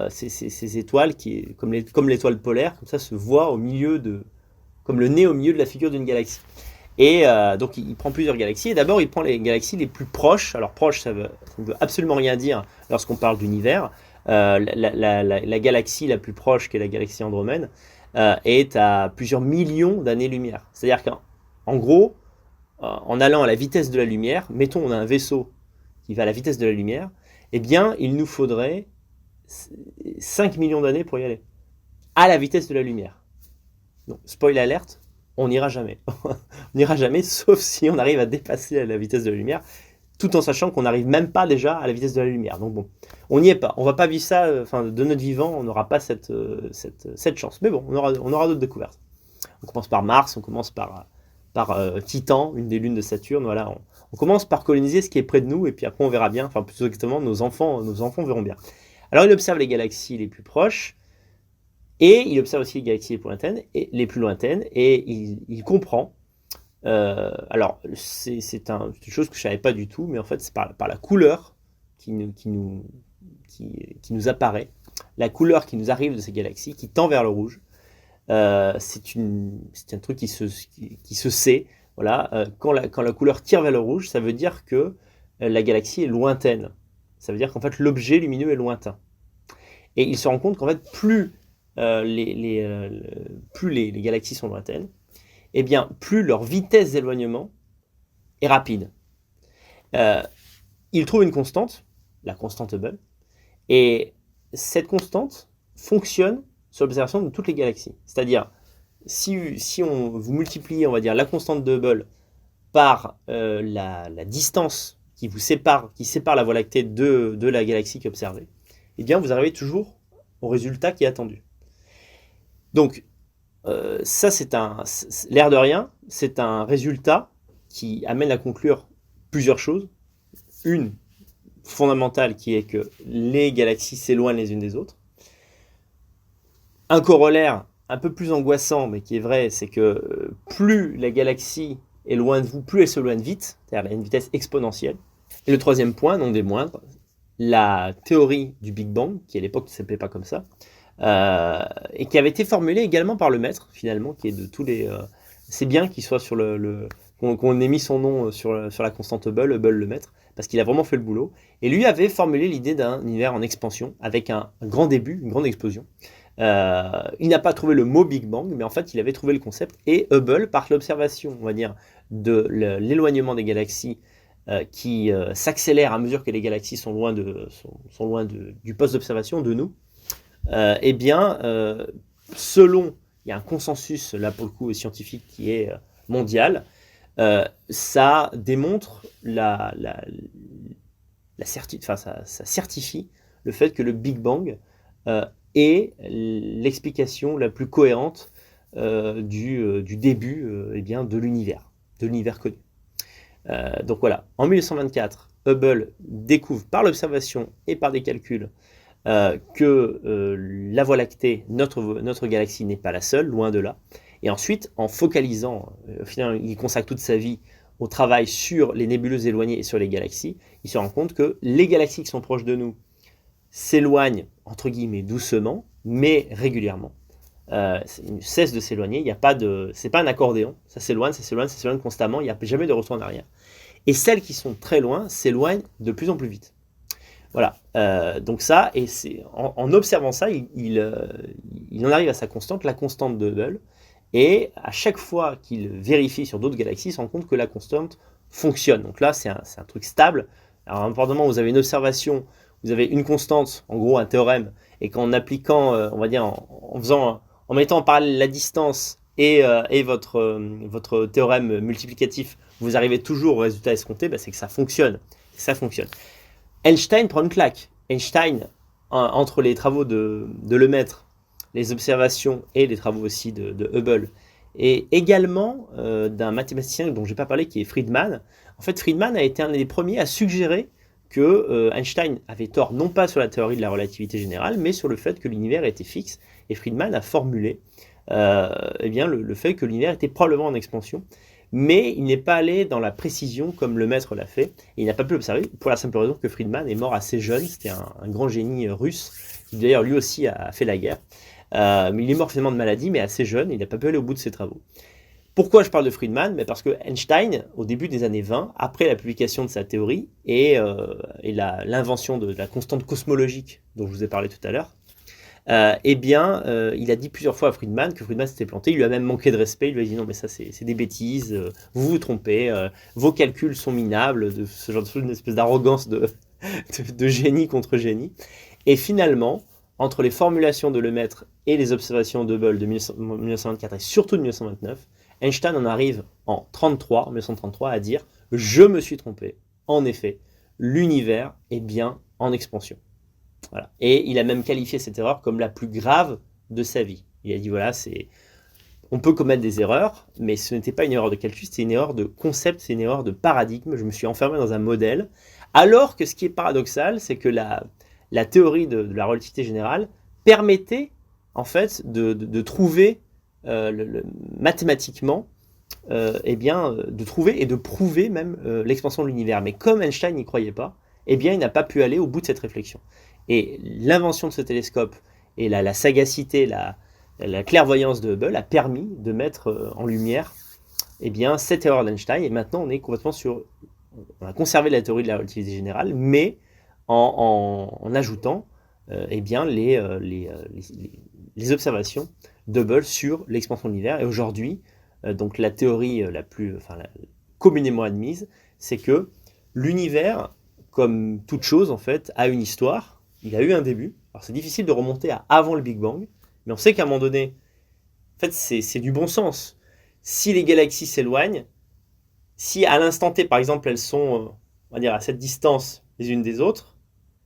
ces étoiles qui, comme l'étoile polaire, comme ça se voit comme le nez au milieu de la figure d'une galaxie. Et donc il prend plusieurs galaxies, et d'abord il prend les galaxies les plus proches. Alors proche, ça ne veut absolument rien dire lorsqu'on parle d'univers. La galaxie la plus proche, qui est la galaxie Andromède, est à plusieurs millions d'années-lumière. C'est-à-dire qu'en gros, en allant à la vitesse de la lumière, mettons on a un vaisseau qui va à la vitesse de la lumière, eh bien il nous faudrait 5 millions d'années pour y aller, à la vitesse de la lumière. Donc, spoil alerte, on n'ira jamais. On n'ira jamais, sauf si on arrive à dépasser la vitesse de la lumière, tout en sachant qu'on n'arrive même pas déjà à la vitesse de la lumière. Donc bon, on n'y est pas. On va pas vivre ça, de notre vivant, on n'aura pas cette chance. Mais bon, on aura d'autres découvertes. On commence par Mars, on commence par Titan, une des lunes de Saturne. Voilà, on commence par coloniser ce qui est près de nous, et puis après on verra bien. Enfin, plus exactement, nos enfants verront bien. Alors il observe les galaxies les plus proches, et il observe aussi les galaxies les plus lointaines, et il comprend. Alors c'est une chose que je ne savais pas du tout, mais en fait c'est par la couleur qui nous apparaît, la couleur qui nous arrive de ces galaxies, qui tend vers le rouge. C'est un truc qui se sait. Voilà, quand la couleur tire vers le rouge, ça veut dire que la galaxie est lointaine. Ça veut dire qu'en fait l'objet lumineux est lointain. Et il se rend compte qu'en fait plus les galaxies sont lointaines, eh bien plus leur vitesse d'éloignement est rapide. Il trouve une constante, la constante Hubble, et cette constante fonctionne sur l'observation de toutes les galaxies. C'est-à-dire, si vous multipliez, on va dire, la constante de Hubble par la distance qui sépare la Voie lactée de la galaxie qui est observée, eh bien, vous arrivez toujours au résultat qui est attendu. Donc, ça, l'air de rien, c'est un résultat qui amène à conclure plusieurs choses. Une fondamentale qui est que les galaxies s'éloignent les unes des autres. Un corollaire un peu plus angoissant, mais qui est vrai, c'est que plus la galaxie est loin de vous, plus elle s'éloigne vite, c'est-à-dire à une vitesse exponentielle. Et le troisième point, non des moindres, la théorie du Big Bang, qui à l'époque ne s'appelait pas comme ça, et qui avait été formulée également par Lemaître, finalement, qui est de tous les... c'est bien qu'il soit sur qu'on ait mis son nom sur la constante Hubble Lemaître, parce qu'il a vraiment fait le boulot. Et lui avait formulé l'idée d'un univers en expansion, avec un grand début, une grande explosion. Il n'a pas trouvé le mot Big Bang, mais en fait il avait trouvé le concept, et Hubble, par l'observation, on va dire, de l'éloignement des galaxies qui s'accélère à mesure que les galaxies sont loin du poste d'observation de nous, eh bien, selon, il y a un consensus là pour le coup scientifique qui est mondial, ça démontre ça certifie le fait que le Big Bang est l'explication la plus cohérente du début de l'univers connu. Donc voilà, en 1924, Hubble découvre par l'observation et par des calculs que la Voie lactée, notre galaxie, n'est pas la seule, loin de là. Et ensuite, en focalisant, au final, il consacre toute sa vie au travail sur les nébuleuses éloignées et sur les galaxies, il se rend compte que les galaxies qui sont proches de nous s'éloignent, entre guillemets, doucement, mais régulièrement. Ils cessent de s'éloigner, c'est pas un accordéon, ça s'éloigne constamment, il n'y a jamais de retour en arrière. Et celles qui sont très loin s'éloignent de plus en plus vite. Voilà, donc ça, et en observant ça, il en arrive à sa constante, la constante de Hubble, et à chaque fois qu'il vérifie sur d'autres galaxies, il se rend compte que la constante fonctionne. Donc là, c'est un truc stable. Alors, à un moment, vous avez une observation, vous avez une constante, en gros un théorème, et qu'en appliquant, on va dire, en mettant en parallèle la distance et votre théorème multiplicatif, vous arrivez toujours au résultat escompté, c'est que ça fonctionne. Einstein prend une claque. Einstein, entre les travaux de Lemaître, les observations et les travaux aussi de Hubble, et également d'un mathématicien dont je n'ai pas parlé, qui est Friedman. En fait, Friedman a été un des premiers à suggérer que Einstein avait tort, non pas sur la théorie de la relativité générale, mais sur le fait que l'univers était fixe. Et Friedman a formulé le fait que l'univers était probablement en expansion. Mais il n'est pas allé dans la précision comme Lemaître l'a fait. Et il n'a pas pu l'observer pour la simple raison que Friedman est mort assez jeune. C'était un grand génie russe, qui d'ailleurs lui aussi a fait la guerre. Mais il est mort finalement de maladie, mais assez jeune, et il n'a pas pu aller au bout de ses travaux. Pourquoi je parle de Friedman ? Parce que Einstein, au début des années 20, après la publication de sa théorie et l'invention de la constante cosmologique dont je vous ai parlé tout à l'heure, il a dit plusieurs fois à Friedman que Friedman s'était planté. Il lui a même manqué de respect. Il lui a dit non, mais ça c'est des bêtises, vous vous trompez, vos calculs sont minables, de ce genre de choses, une espèce d'arrogance de génie contre génie. Et finalement, entre les formulations de Lemaître et les observations de Hubble de 1924 et surtout de 1929, Einstein en arrive en 1933 à dire « Je me suis trompé, en effet, l'univers est bien en expansion ». Voilà. Et il a même qualifié cette erreur comme la plus grave de sa vie. Il a dit voilà, on peut commettre des erreurs, mais ce n'était pas une erreur de calcul, c'était une erreur de concept, c'est une erreur de paradigme. Je me suis enfermé dans un modèle. Alors que ce qui est paradoxal, c'est que la théorie de la relativité générale permettait en fait de trouver mathématiquement, de trouver et de prouver même l'expansion de l'univers. Mais comme Einstein n'y croyait pas, il n'a pas pu aller au bout de cette réflexion. Et l'invention de ce télescope et la sagacité, la clairvoyance de Hubble a permis de mettre en lumière cette erreur d'Einstein. Et maintenant, on est complètement on a conservé la théorie de la relativité générale, mais en ajoutant les observations de Hubble sur l'expansion de l'univers. Et aujourd'hui, donc la théorie la communément admise, c'est que l'univers, comme toute chose en fait, a une histoire. Il a eu un début. Alors c'est difficile de remonter à avant le Big Bang, mais on sait qu'à un moment donné, en fait, c'est du bon sens. Si les galaxies s'éloignent, si à l'instant T, par exemple, elles sont, on va dire, à cette distance les unes des autres,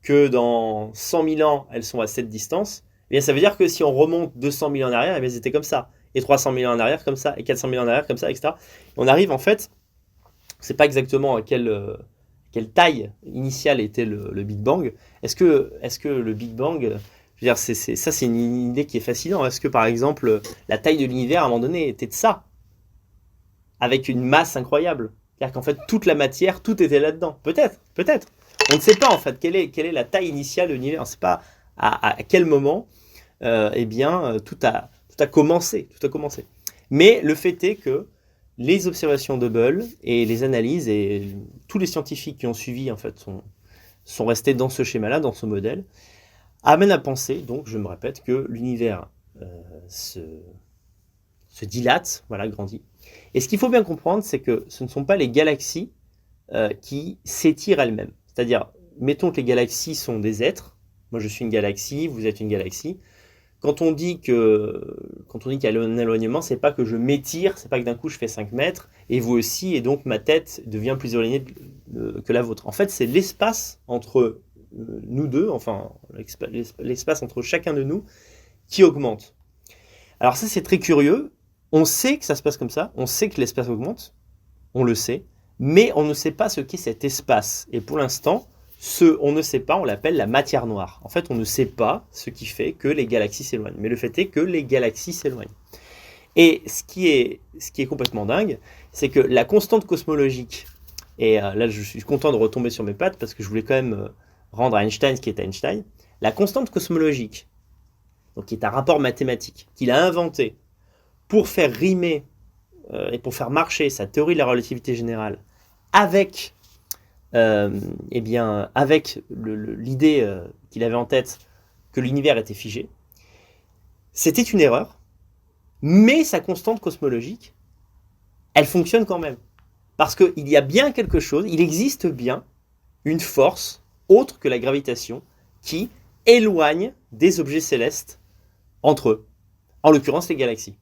que dans 100 000 ans, elles sont à cette distance, ça veut dire que si on remonte 200 000 ans en arrière, elles étaient comme ça. Et 300 000 ans en arrière, comme ça. Et 400 000 ans en arrière, comme ça, etc. On arrive, en fait, on ne sait pas exactement à quelle taille initiale était le Big Bang. Est-ce que le Big Bang, je veux dire, c'est une idée qui est fascinante. Est-ce que, par exemple, la taille de l'univers, à un moment donné, était de ça, avec une masse incroyable? C'est-à-dire qu'en fait, toute la matière, tout était là-dedans. Peut-être. On ne sait pas, en fait, quelle est la taille initiale de l'univers. On ne sait pas à quel moment, tout a commencé. Mais le fait est que les observations de Hubble et les analyses et tous les scientifiques qui ont suivi en fait sont restés dans ce schéma-là, dans ce modèle, amènent à penser, donc je me répète, que l'univers se dilate, grandit. Et ce qu'il faut bien comprendre, c'est que ce ne sont pas les galaxies qui s'étirent elles-mêmes. C'est-à-dire, mettons que les galaxies sont des êtres. Moi, je suis une galaxie, vous êtes une galaxie. quand on dit qu'il y a un éloignement, c'est pas que je m'étire, c'est pas que d'un coup je fais 5 mètres, et vous aussi, et donc ma tête devient plus éloignée que la vôtre. En fait, c'est l'espace entre nous deux, enfin l'espace entre chacun de nous, qui augmente. Alors ça, c'est très curieux. On sait que ça se passe comme ça, on sait que l'espace augmente, on le sait, mais on ne sait pas ce qu'est cet espace. Et pour l'instant, on ne sait pas, on l'appelle la matière noire. En fait, on ne sait pas ce qui fait que les galaxies s'éloignent. Mais le fait est que les galaxies s'éloignent. Et ce qui est complètement dingue, c'est que la constante cosmologique, et là je suis content de retomber sur mes pattes parce que je voulais quand même rendre à Einstein ce qui est Einstein, la constante cosmologique, donc qui est un rapport mathématique, qu'il a inventé pour faire rimer et pour faire marcher sa théorie de la relativité générale avec avec l'idée qu'il avait en tête que l'univers était figé, c'était une erreur, mais sa constante cosmologique, elle fonctionne quand même. Parce qu'il y a bien quelque chose, il existe bien une force autre que la gravitation qui éloigne des objets célestes entre eux, en l'occurrence les galaxies.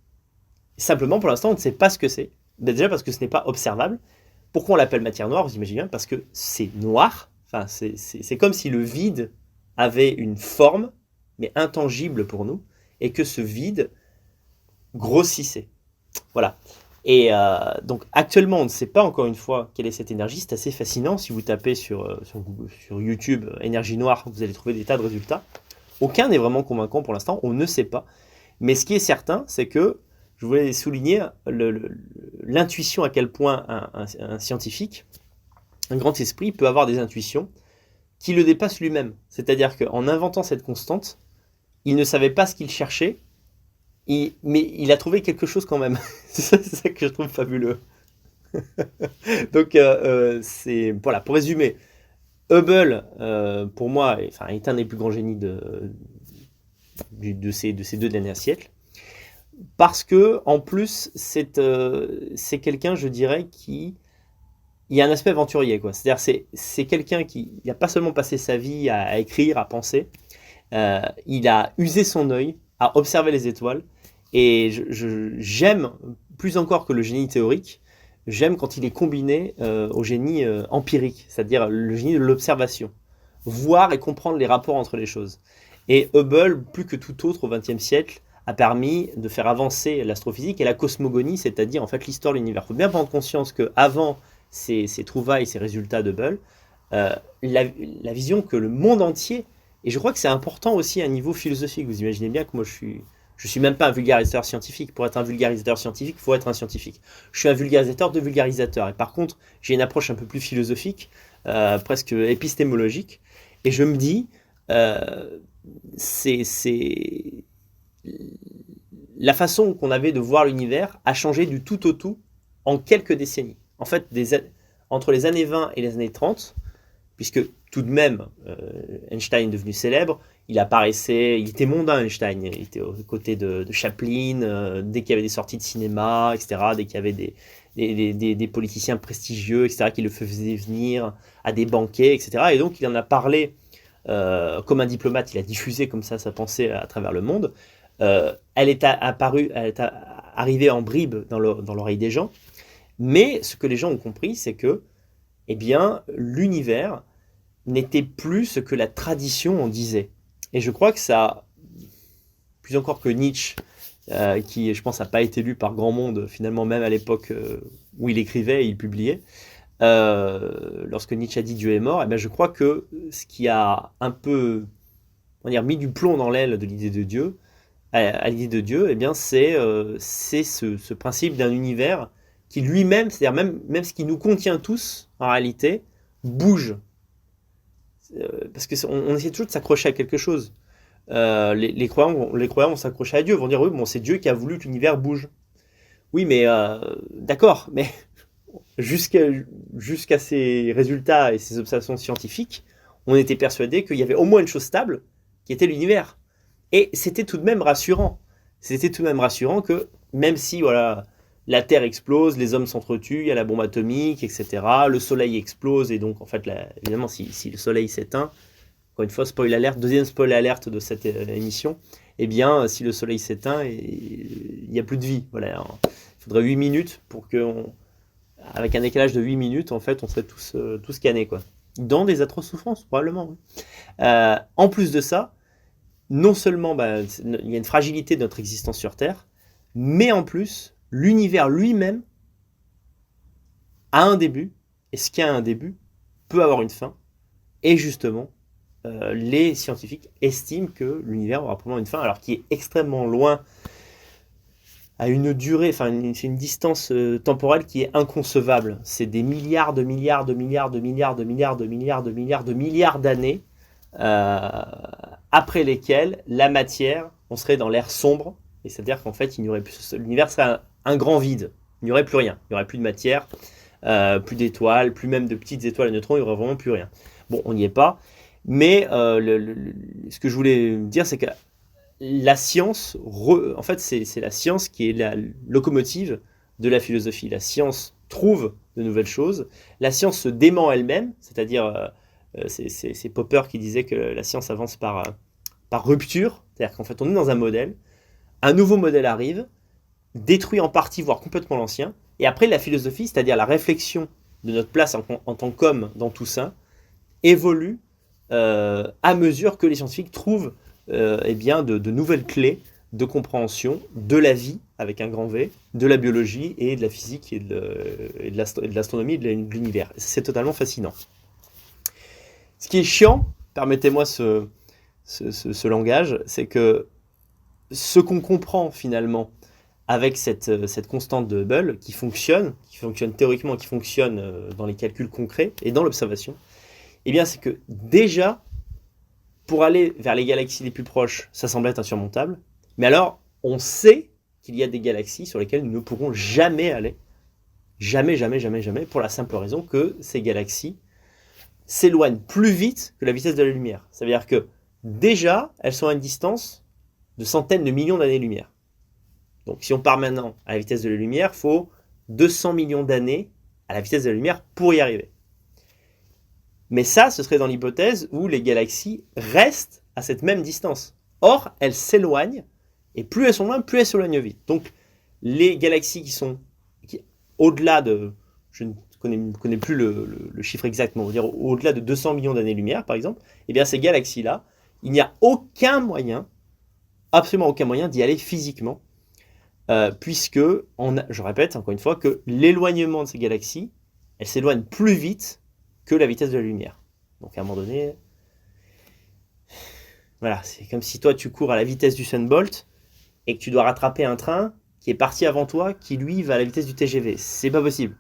Simplement, pour l'instant, on ne sait pas ce que c'est. Déjà parce que ce n'est pas observable. Pourquoi on l'appelle matière noire, vous imaginez bien? Parce que c'est noir. Enfin, c'est comme si le vide avait une forme, mais intangible pour nous, et que ce vide grossissait. Voilà. Et donc actuellement, on ne sait pas encore une fois quelle est cette énergie. C'est assez fascinant. Si vous tapez sur YouTube énergie noire, vous allez trouver des tas de résultats. Aucun n'est vraiment convaincant pour l'instant. On ne sait pas. Mais ce qui est certain, c'est que je voulais souligner l'intuition à quel point un scientifique, un grand esprit, peut avoir des intuitions qui le dépassent lui-même. C'est-à-dire qu'en inventant cette constante, il ne savait pas ce qu'il cherchait, mais il a trouvé quelque chose quand même. C'est ça que je trouve fabuleux. Donc, voilà, pour résumer, Hubble, pour moi, est un des plus grands génies de ces 2 derniers siècles. Parce que, en plus, c'est quelqu'un, je dirais, il y a un aspect aventurier, quoi. C'est-à-dire, c'est quelqu'un qui n'a pas seulement passé sa vie à écrire, à penser, il a usé son œil, à observer les étoiles, et j'aime, plus encore que le génie théorique, j'aime quand il est combiné au génie empirique, c'est-à-dire le génie de l'observation. Voir et comprendre les rapports entre les choses. Et Hubble, plus que tout autre au XXe siècle, a permis de faire avancer l'astrophysique et la cosmogonie, c'est-à-dire en fait l'histoire de l'univers. Il faut bien prendre conscience qu'avant ces trouvailles, ces résultats d'Hubble, la vision que le monde entier, et je crois que c'est important aussi à un niveau philosophique, vous imaginez bien que moi je suis même pas un vulgarisateur scientifique. Pour être un vulgarisateur scientifique, il faut être un scientifique. Je suis un vulgarisateur de vulgarisateurs. Et par contre, j'ai une approche un peu plus philosophique, presque épistémologique. Et je me dis, la façon qu'on avait de voir l'univers a changé du tout au tout en quelques décennies. En fait, entre les années 20 et les années 30, puisque tout de même, Einstein est devenu célèbre, il était mondain, Einstein. Il était aux côtés de Chaplin, dès qu'il y avait des sorties de cinéma, etc., dès qu'il y avait des politiciens prestigieux, etc., qui le faisaient venir à des banquets, etc. Et donc, il en a parlé comme un diplomate, il a diffusé comme ça sa pensée à travers le monde. Elle est arrivée en bribes dans l'oreille des gens. Mais ce que les gens ont compris, c'est que eh bien, l'univers n'était plus ce que la tradition en disait. Et je crois que ça, plus encore que Nietzsche, qui, je pense, n'a pas été lu par grand monde, finalement, même à l'époque où il écrivait et il publiait, lorsque Nietzsche a dit Dieu est mort, eh bien, je crois que ce qui a un peu mis du plomb dans l'aile de l'idée de Dieu, à l'idée de Dieu, eh bien, c'est ce principe d'un univers qui lui-même, c'est-à-dire même ce qui nous contient tous, en réalité, bouge. Parce qu'on essaie toujours de s'accrocher à quelque chose. Les croyants vont s'accrocher à Dieu, vont dire oui, bon, c'est Dieu qui a voulu que l'univers bouge. Oui, mais d'accord, mais jusqu'à ces résultats et ces observations scientifiques, on était persuadé qu'il y avait au moins une chose stable, qui était l'univers. Et c'était tout de même rassurant. C'était tout de même rassurant que même si voilà, la Terre explose, les hommes s'entretuent, il y a la bombe atomique, etc. Le Soleil explose et donc en fait, évidemment, si le Soleil s'éteint, encore une fois, spoil alert, deuxième spoil alert de cette émission, eh bien, si le soleil s'éteint, il n'y a plus de vie. Voilà. Alors, il faudrait 8 minutes pour que, avec un décalage de 8 minutes, en fait, on serait tous scannés, quoi. Dans des atroces souffrances, probablement. Oui. En plus de ça, non seulement il y a une fragilité de notre existence sur Terre, mais en plus, l'univers lui-même a un début, et ce qui a un début peut avoir une fin, et justement, les scientifiques estiment que l'univers aura probablement une fin, alors qu'il est extrêmement loin, à une durée, c'est une distance temporelle qui est inconcevable. C'est des milliards de milliards de milliards de milliards de milliards de milliards de milliards de milliards d'années après lesquelles la matière, on serait dans l'ère sombre, et c'est-à-dire qu'en fait, l'univers serait un grand vide. Il n'y aurait plus rien. Il n'y aurait plus de matière, plus d'étoiles, plus même de petites étoiles à neutrons, il n'y aurait vraiment plus rien. Bon, on n'y est pas. Mais ce que je voulais dire, c'est que la science, en fait, c'est la science qui est la locomotive de la philosophie. La science trouve de nouvelles choses. La science se dément elle-même, c'est-à-dire, c'est Popper qui disait que la science avance par rupture, c'est-à-dire qu'en fait, on est dans un modèle, un nouveau modèle arrive, détruit en partie, voire complètement l'ancien, et après, la philosophie, c'est-à-dire la réflexion de notre place en tant qu'homme dans tout ça, évolue à mesure que les scientifiques trouvent de nouvelles clés de compréhension de la vie, avec un grand V, de la biologie et de la physique et de l'astronomie et de l'univers. C'est totalement fascinant. Ce qui est chiant, permettez-moi ce langage, c'est que ce qu'on comprend finalement avec cette constante de Hubble qui fonctionne théoriquement, qui fonctionne dans les calculs concrets et dans l'observation, eh bien c'est que déjà, pour aller vers les galaxies les plus proches, ça semble être insurmontable. Mais alors, on sait qu'il y a des galaxies sur lesquelles nous ne pourrons jamais aller. Jamais, jamais, jamais, jamais, pour la simple raison que ces galaxies s'éloignent plus vite que la vitesse de la lumière. Ça veut dire que déjà, elles sont à une distance de centaines de millions d'années-lumière. Donc si on part maintenant à la vitesse de la lumière, il faut 200 millions d'années à la vitesse de la lumière pour y arriver. Mais ça, ce serait dans l'hypothèse où les galaxies restent à cette même distance. Or, elles s'éloignent, et plus elles sont loin, plus elles s'éloignent vite. Donc, les galaxies qui sont au-delà de, je ne connais plus le chiffre exact, mais on va dire au-delà de 200 millions d'années-lumière, par exemple, eh bien ces galaxies-là, il n'y a aucun moyen, absolument aucun moyen d'y aller physiquement, puisque, je répète encore une fois, que l'éloignement de ces galaxies, elles s'éloignent plus vite que la vitesse de la lumière. Donc à un moment donné, voilà, c'est comme si toi tu cours à la vitesse du Sunbolt et que tu dois rattraper un train qui est parti avant toi, qui lui va à la vitesse du TGV. C'est pas possible.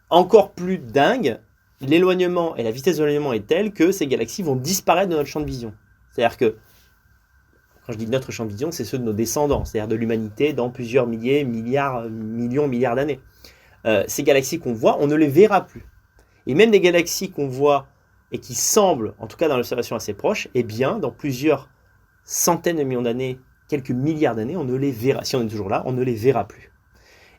Encore plus dingue, l'éloignement et la vitesse de l'éloignement est telle que ces galaxies vont disparaître de notre champ de vision. C'est-à-dire que, quand je dis notre champ de vision, c'est ceux de nos descendants, c'est-à-dire de l'humanité dans plusieurs milliers, milliards, millions, milliards d'années. Ces galaxies qu'on voit, on ne les verra plus. Et même des galaxies qu'on voit et qui semblent, en tout cas dans l'observation assez proche, eh bien, dans plusieurs centaines de millions d'années, quelques milliards d'années, on ne les verra. Si on est toujours là, on ne les verra plus.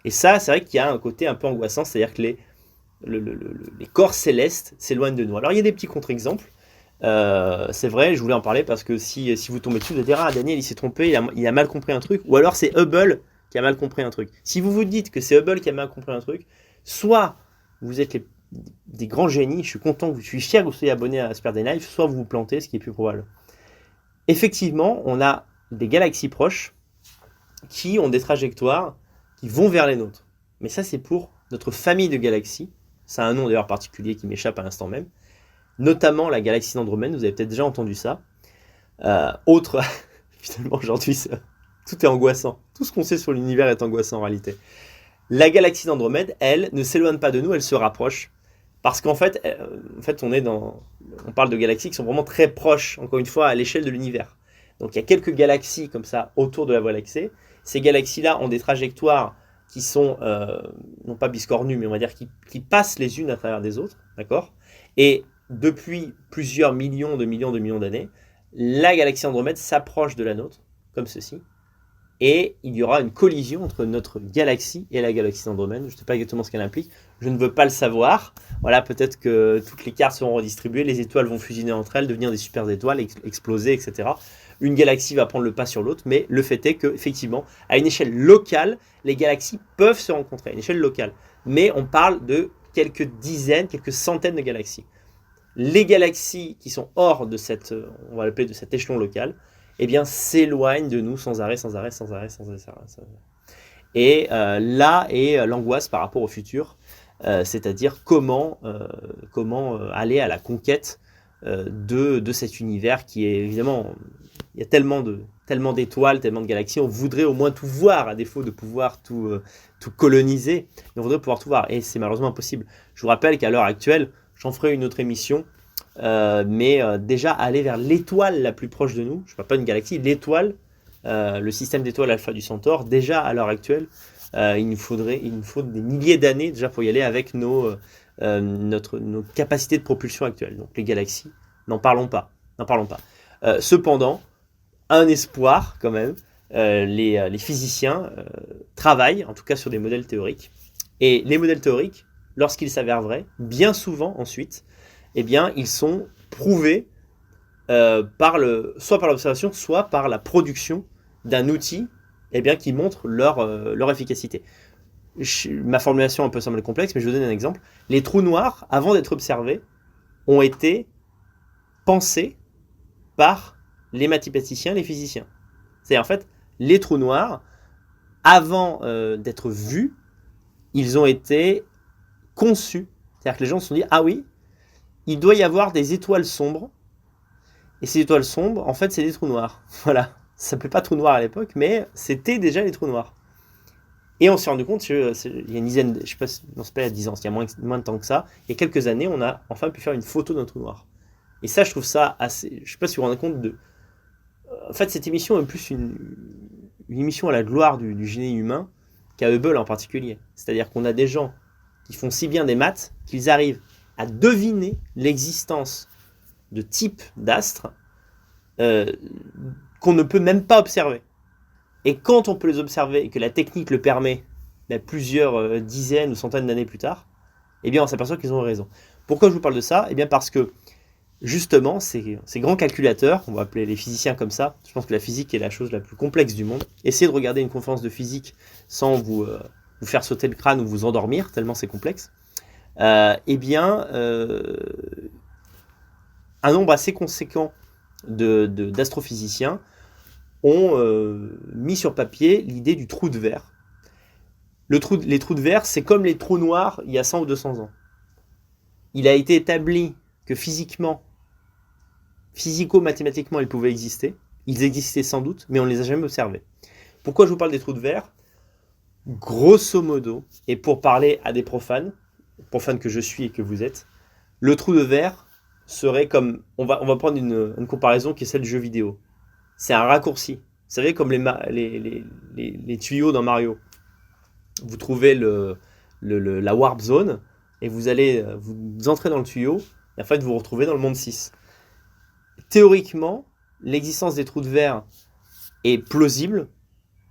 Et ça, c'est vrai qu'il y a un côté un peu angoissant, c'est-à-dire que les corps célestes s'éloignent de nous. Alors, il y a des petits contre-exemples. C'est vrai, je voulais en parler parce que si vous tombez dessus, vous allez dire « Ah, Daniel, il s'est trompé, il a mal compris un truc. » Ou alors, c'est Hubble qui a mal compris un truc. Si vous vous dites que c'est Hubble qui a mal compris un truc, soit vous êtes des grands génies, je suis fier que vous soyez abonné à Super Day Live, soit vous vous plantez, ce qui est plus probable. Effectivement, on a des galaxies proches qui ont des trajectoires qui vont vers les nôtres. Mais ça, c'est pour notre famille de galaxies. Ça a un nom d'ailleurs particulier qui m'échappe à l'instant même. Notamment la galaxie d'Andromède, vous avez peut-être déjà entendu ça. Finalement aujourd'hui, tout est angoissant. Tout ce qu'on sait sur l'univers est angoissant en réalité. La galaxie d'Andromède, elle, ne s'éloigne pas de nous, elle se rapproche. Parce qu'en fait, on parle de galaxies qui sont vraiment très proches, encore une fois, à l'échelle de l'univers. Donc il y a quelques galaxies comme ça autour de la Voie lactée. Ces galaxies-là ont des trajectoires qui sont, non pas biscornues, mais on va dire qui passent les unes à travers des autres, d'accord ? Et depuis plusieurs millions d'années, la galaxie Andromède s'approche de la nôtre, comme ceci. et il y aura une collision entre notre galaxie et la galaxie d'Andromède. Je ne sais pas exactement ce qu'elle implique, je ne veux pas le savoir. Voilà, peut-être que toutes les cartes seront redistribuées, les étoiles vont fusionner entre elles, devenir des super étoiles, exploser, etc. Une galaxie va prendre le pas sur l'autre, mais le fait est qu'effectivement, à une échelle locale, les galaxies peuvent se rencontrer, à une échelle locale. Mais on parle de quelques dizaines, quelques centaines de galaxies. Les galaxies qui sont hors de cette, on va l'appeler de cet échelon local, eh bien, s'éloignent de nous sans arrêt. Et là est l'angoisse par rapport au futur, c'est-à-dire comment aller à la conquête de cet univers qui est évidemment, il y a tellement d'étoiles, tellement de galaxies, on voudrait au moins tout voir, à défaut de pouvoir tout coloniser, on voudrait pouvoir tout voir, et c'est malheureusement impossible. Je vous rappelle qu'à l'heure actuelle, j'en ferai une autre émission, mais déjà aller vers l'étoile la plus proche de nous, je ne parle pas d'une galaxie, l'étoile, le système d'étoiles Alpha du Centaure, déjà à l'heure actuelle, il nous faut des milliers d'années déjà pour y aller avec nos capacités de propulsion actuelles. Donc les galaxies, n'en parlons pas. Cependant, un espoir quand même, les physiciens travaillent en tout cas sur des modèles théoriques. Et les modèles théoriques, lorsqu'ils s'avèrent vrais, bien souvent ensuite, eh bien, ils sont prouvés soit par l'observation, soit par la production d'un outil eh bien, qui montre leur efficacité. Ma formulation peut sembler complexe, mais je vais vous donner un exemple. Les trous noirs, avant d'être observés, ont été pensés par les mathématiciens, les physiciens. C'est en fait, les trous noirs, avant d'être vus, ils ont été conçus. C'est-à-dire que les gens se sont dit, ah oui, il doit y avoir des étoiles sombres, et ces étoiles sombres, en fait, c'est des trous noirs. Voilà. Ça s'appelait pas trous noirs à l'époque, mais c'était déjà les trous noirs. Et on s'est rendu compte, il y a une dizaine, je sais pas, non c'est pas il y a 10 ans, il y a moins de temps que ça, il y a quelques années, on a enfin pu faire une photo d'un trou noir. Et ça, je trouve ça assez, je sais pas si vous vous rendez compte de... En fait, cette émission est plus une émission à la gloire du génie humain qu'à Hubble en particulier. C'est-à-dire qu'on a des gens qui font si bien des maths qu'ils arrivent à deviner l'existence de types d'astres qu'on ne peut même pas observer. Et quand on peut les observer et que la technique le permet, plusieurs dizaines ou centaines d'années plus tard, eh bien on s'aperçoit qu'ils ont raison. Pourquoi je vous parle de ça ? Eh bien parce que justement, ces grands calculateurs, on va appeler les physiciens comme ça, je pense que la physique est la chose la plus complexe du monde. Essayez de regarder une conférence de physique sans vous faire sauter le crâne ou vous endormir, tellement c'est complexe. Un nombre assez conséquent d'astrophysiciens ont mis sur papier l'idée du trou de verre. Les trous de verre, c'est comme les trous noirs il y a 100 ou 200 ans. Il a été établi que physico-mathématiquement, ils pouvaient exister. Ils existaient sans doute, mais on ne les a jamais observés. Pourquoi je vous parle des trous de verre ? Grosso modo, et pour parler à des profanes que je suis et que vous êtes, le trou de verre serait comme... On va prendre une comparaison qui est celle du jeu vidéo. C'est un raccourci. Vous savez, comme les tuyaux dans Mario. Vous trouvez la warp zone et vous entrez dans le tuyau et en fait vous vous retrouvez dans le monde 6. Théoriquement, l'existence des trous de verre est plausible,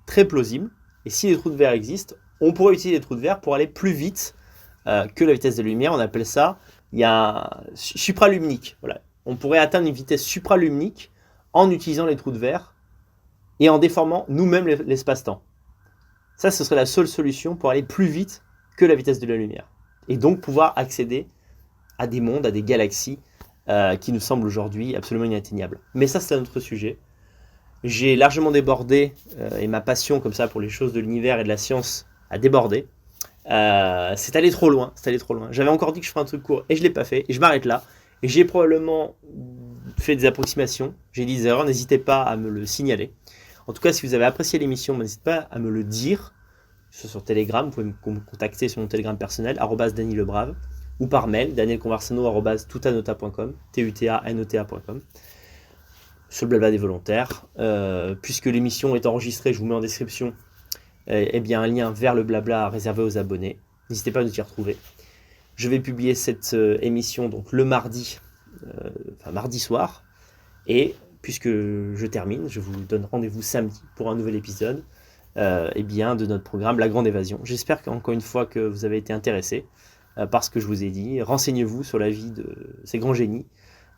très plausible. Et si les trous de verre existent, on pourrait utiliser les trous de verre pour aller plus vite que la vitesse de la lumière. On appelle ça, il y a supraluminique. Voilà. On pourrait atteindre une vitesse supraluminique en utilisant les trous de verre et en déformant nous-mêmes l'espace-temps. Ça, ce serait la seule solution pour aller plus vite que la vitesse de la lumière. Et donc pouvoir accéder à des mondes, à des galaxies qui nous semblent aujourd'hui absolument inatteignables. Mais ça, c'est un autre sujet. J'ai largement débordé et ma passion comme ça pour les choses de l'univers et de la science a débordé. C'est allé trop loin. J'avais encore dit que je ferais un truc court et je ne l'ai pas fait. Et je m'arrête là. Et j'ai probablement fait des approximations. J'ai dit des erreurs. N'hésitez pas à me le signaler. En tout cas, si vous avez apprécié l'émission, n'hésitez pas à me le dire. Sur Telegram, vous pouvez me contacter sur mon Telegram personnel, @DaniLebrave, ou par mail, danielconversano@tutanota.com, tutanota.com, sur le blabla des volontaires. Puisque l'émission est enregistrée, je vous mets en description un lien vers le blabla réservé aux abonnés. N'hésitez pas à nous y retrouver. Je vais publier cette émission donc le mardi soir. Et puisque je termine, je vous donne rendez-vous samedi pour un nouvel épisode. de notre programme La Grande Évasion. J'espère qu'encore une fois que vous avez été intéressés par ce que je vous ai dit. Renseignez-vous sur la vie de ces grands génies.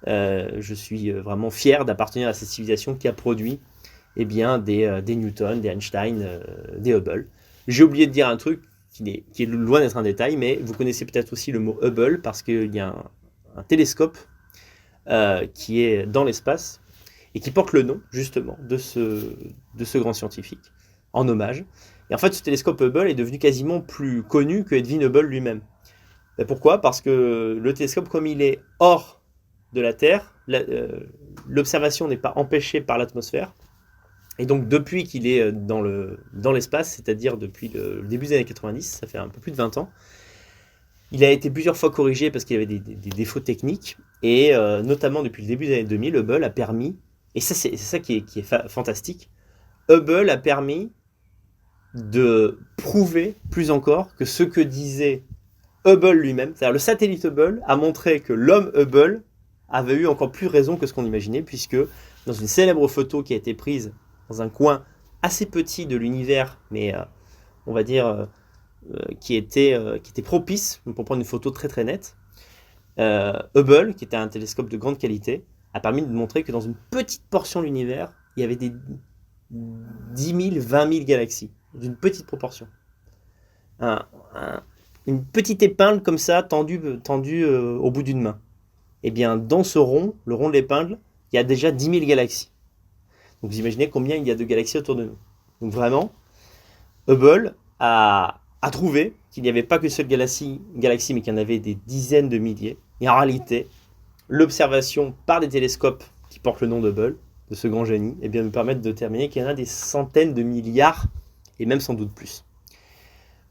Je suis vraiment fier d'appartenir à cette civilisation qui a produit des Newton, des Einstein, des Hubble. J'ai oublié de dire un truc qui est loin d'être un détail, mais vous connaissez peut-être aussi le mot Hubble parce qu'il y a un télescope qui est dans l'espace et qui porte le nom justement de ce grand scientifique en hommage. Et en fait, ce télescope Hubble est devenu quasiment plus connu que Edwin Hubble lui-même. Et pourquoi ? Parce que le télescope, comme il est hors de la Terre, l'observation n'est pas empêchée par l'atmosphère. Et donc, depuis qu'il est dans l'espace, c'est-à-dire depuis le début des années 90, ça fait un peu plus de 20 ans, il a été plusieurs fois corrigé parce qu'il y avait des défauts techniques. Et notamment depuis le début des années 2000, Hubble a permis, et ça c'est ça qui est fantastique, Hubble a permis de prouver plus encore que ce que disait Hubble lui-même. C'est-à-dire le satellite Hubble a montré que l'homme Hubble avait eu encore plus raison que ce qu'on imaginait, puisque dans une célèbre photo qui a été prise dans un coin assez petit de l'univers, mais on va dire qui était propice pour prendre une photo très très nette, Hubble, qui était un télescope de grande qualité, a permis de montrer que dans une petite portion de l'univers, il y avait des 10 000, 20 000 galaxies, d'une petite proportion. Une petite épingle comme ça, tendue au bout d'une main. Et bien, dans ce rond, le rond de l'épingle, il y a déjà 10 000 galaxies. Donc vous imaginez combien il y a de galaxies autour de nous. Donc vraiment, Hubble a trouvé qu'il n'y avait pas qu'une seule galaxie, mais qu'il y en avait des dizaines de milliers. Et en réalité, l'observation par des télescopes qui portent le nom d'Hubble, de ce grand génie, nous permettent de déterminer qu'il y en a des centaines de milliards, et même sans doute plus.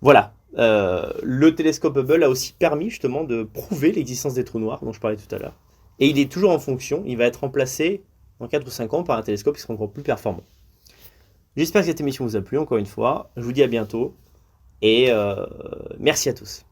Voilà. Le télescope Hubble a aussi permis justement de prouver l'existence des trous noirs dont je parlais tout à l'heure. Et il est toujours en fonction, il va être remplacé dans 4 ou 5 ans par un télescope qui sera encore plus performant. J'espère que cette émission vous a plu encore une fois. Je vous dis à bientôt et merci à tous.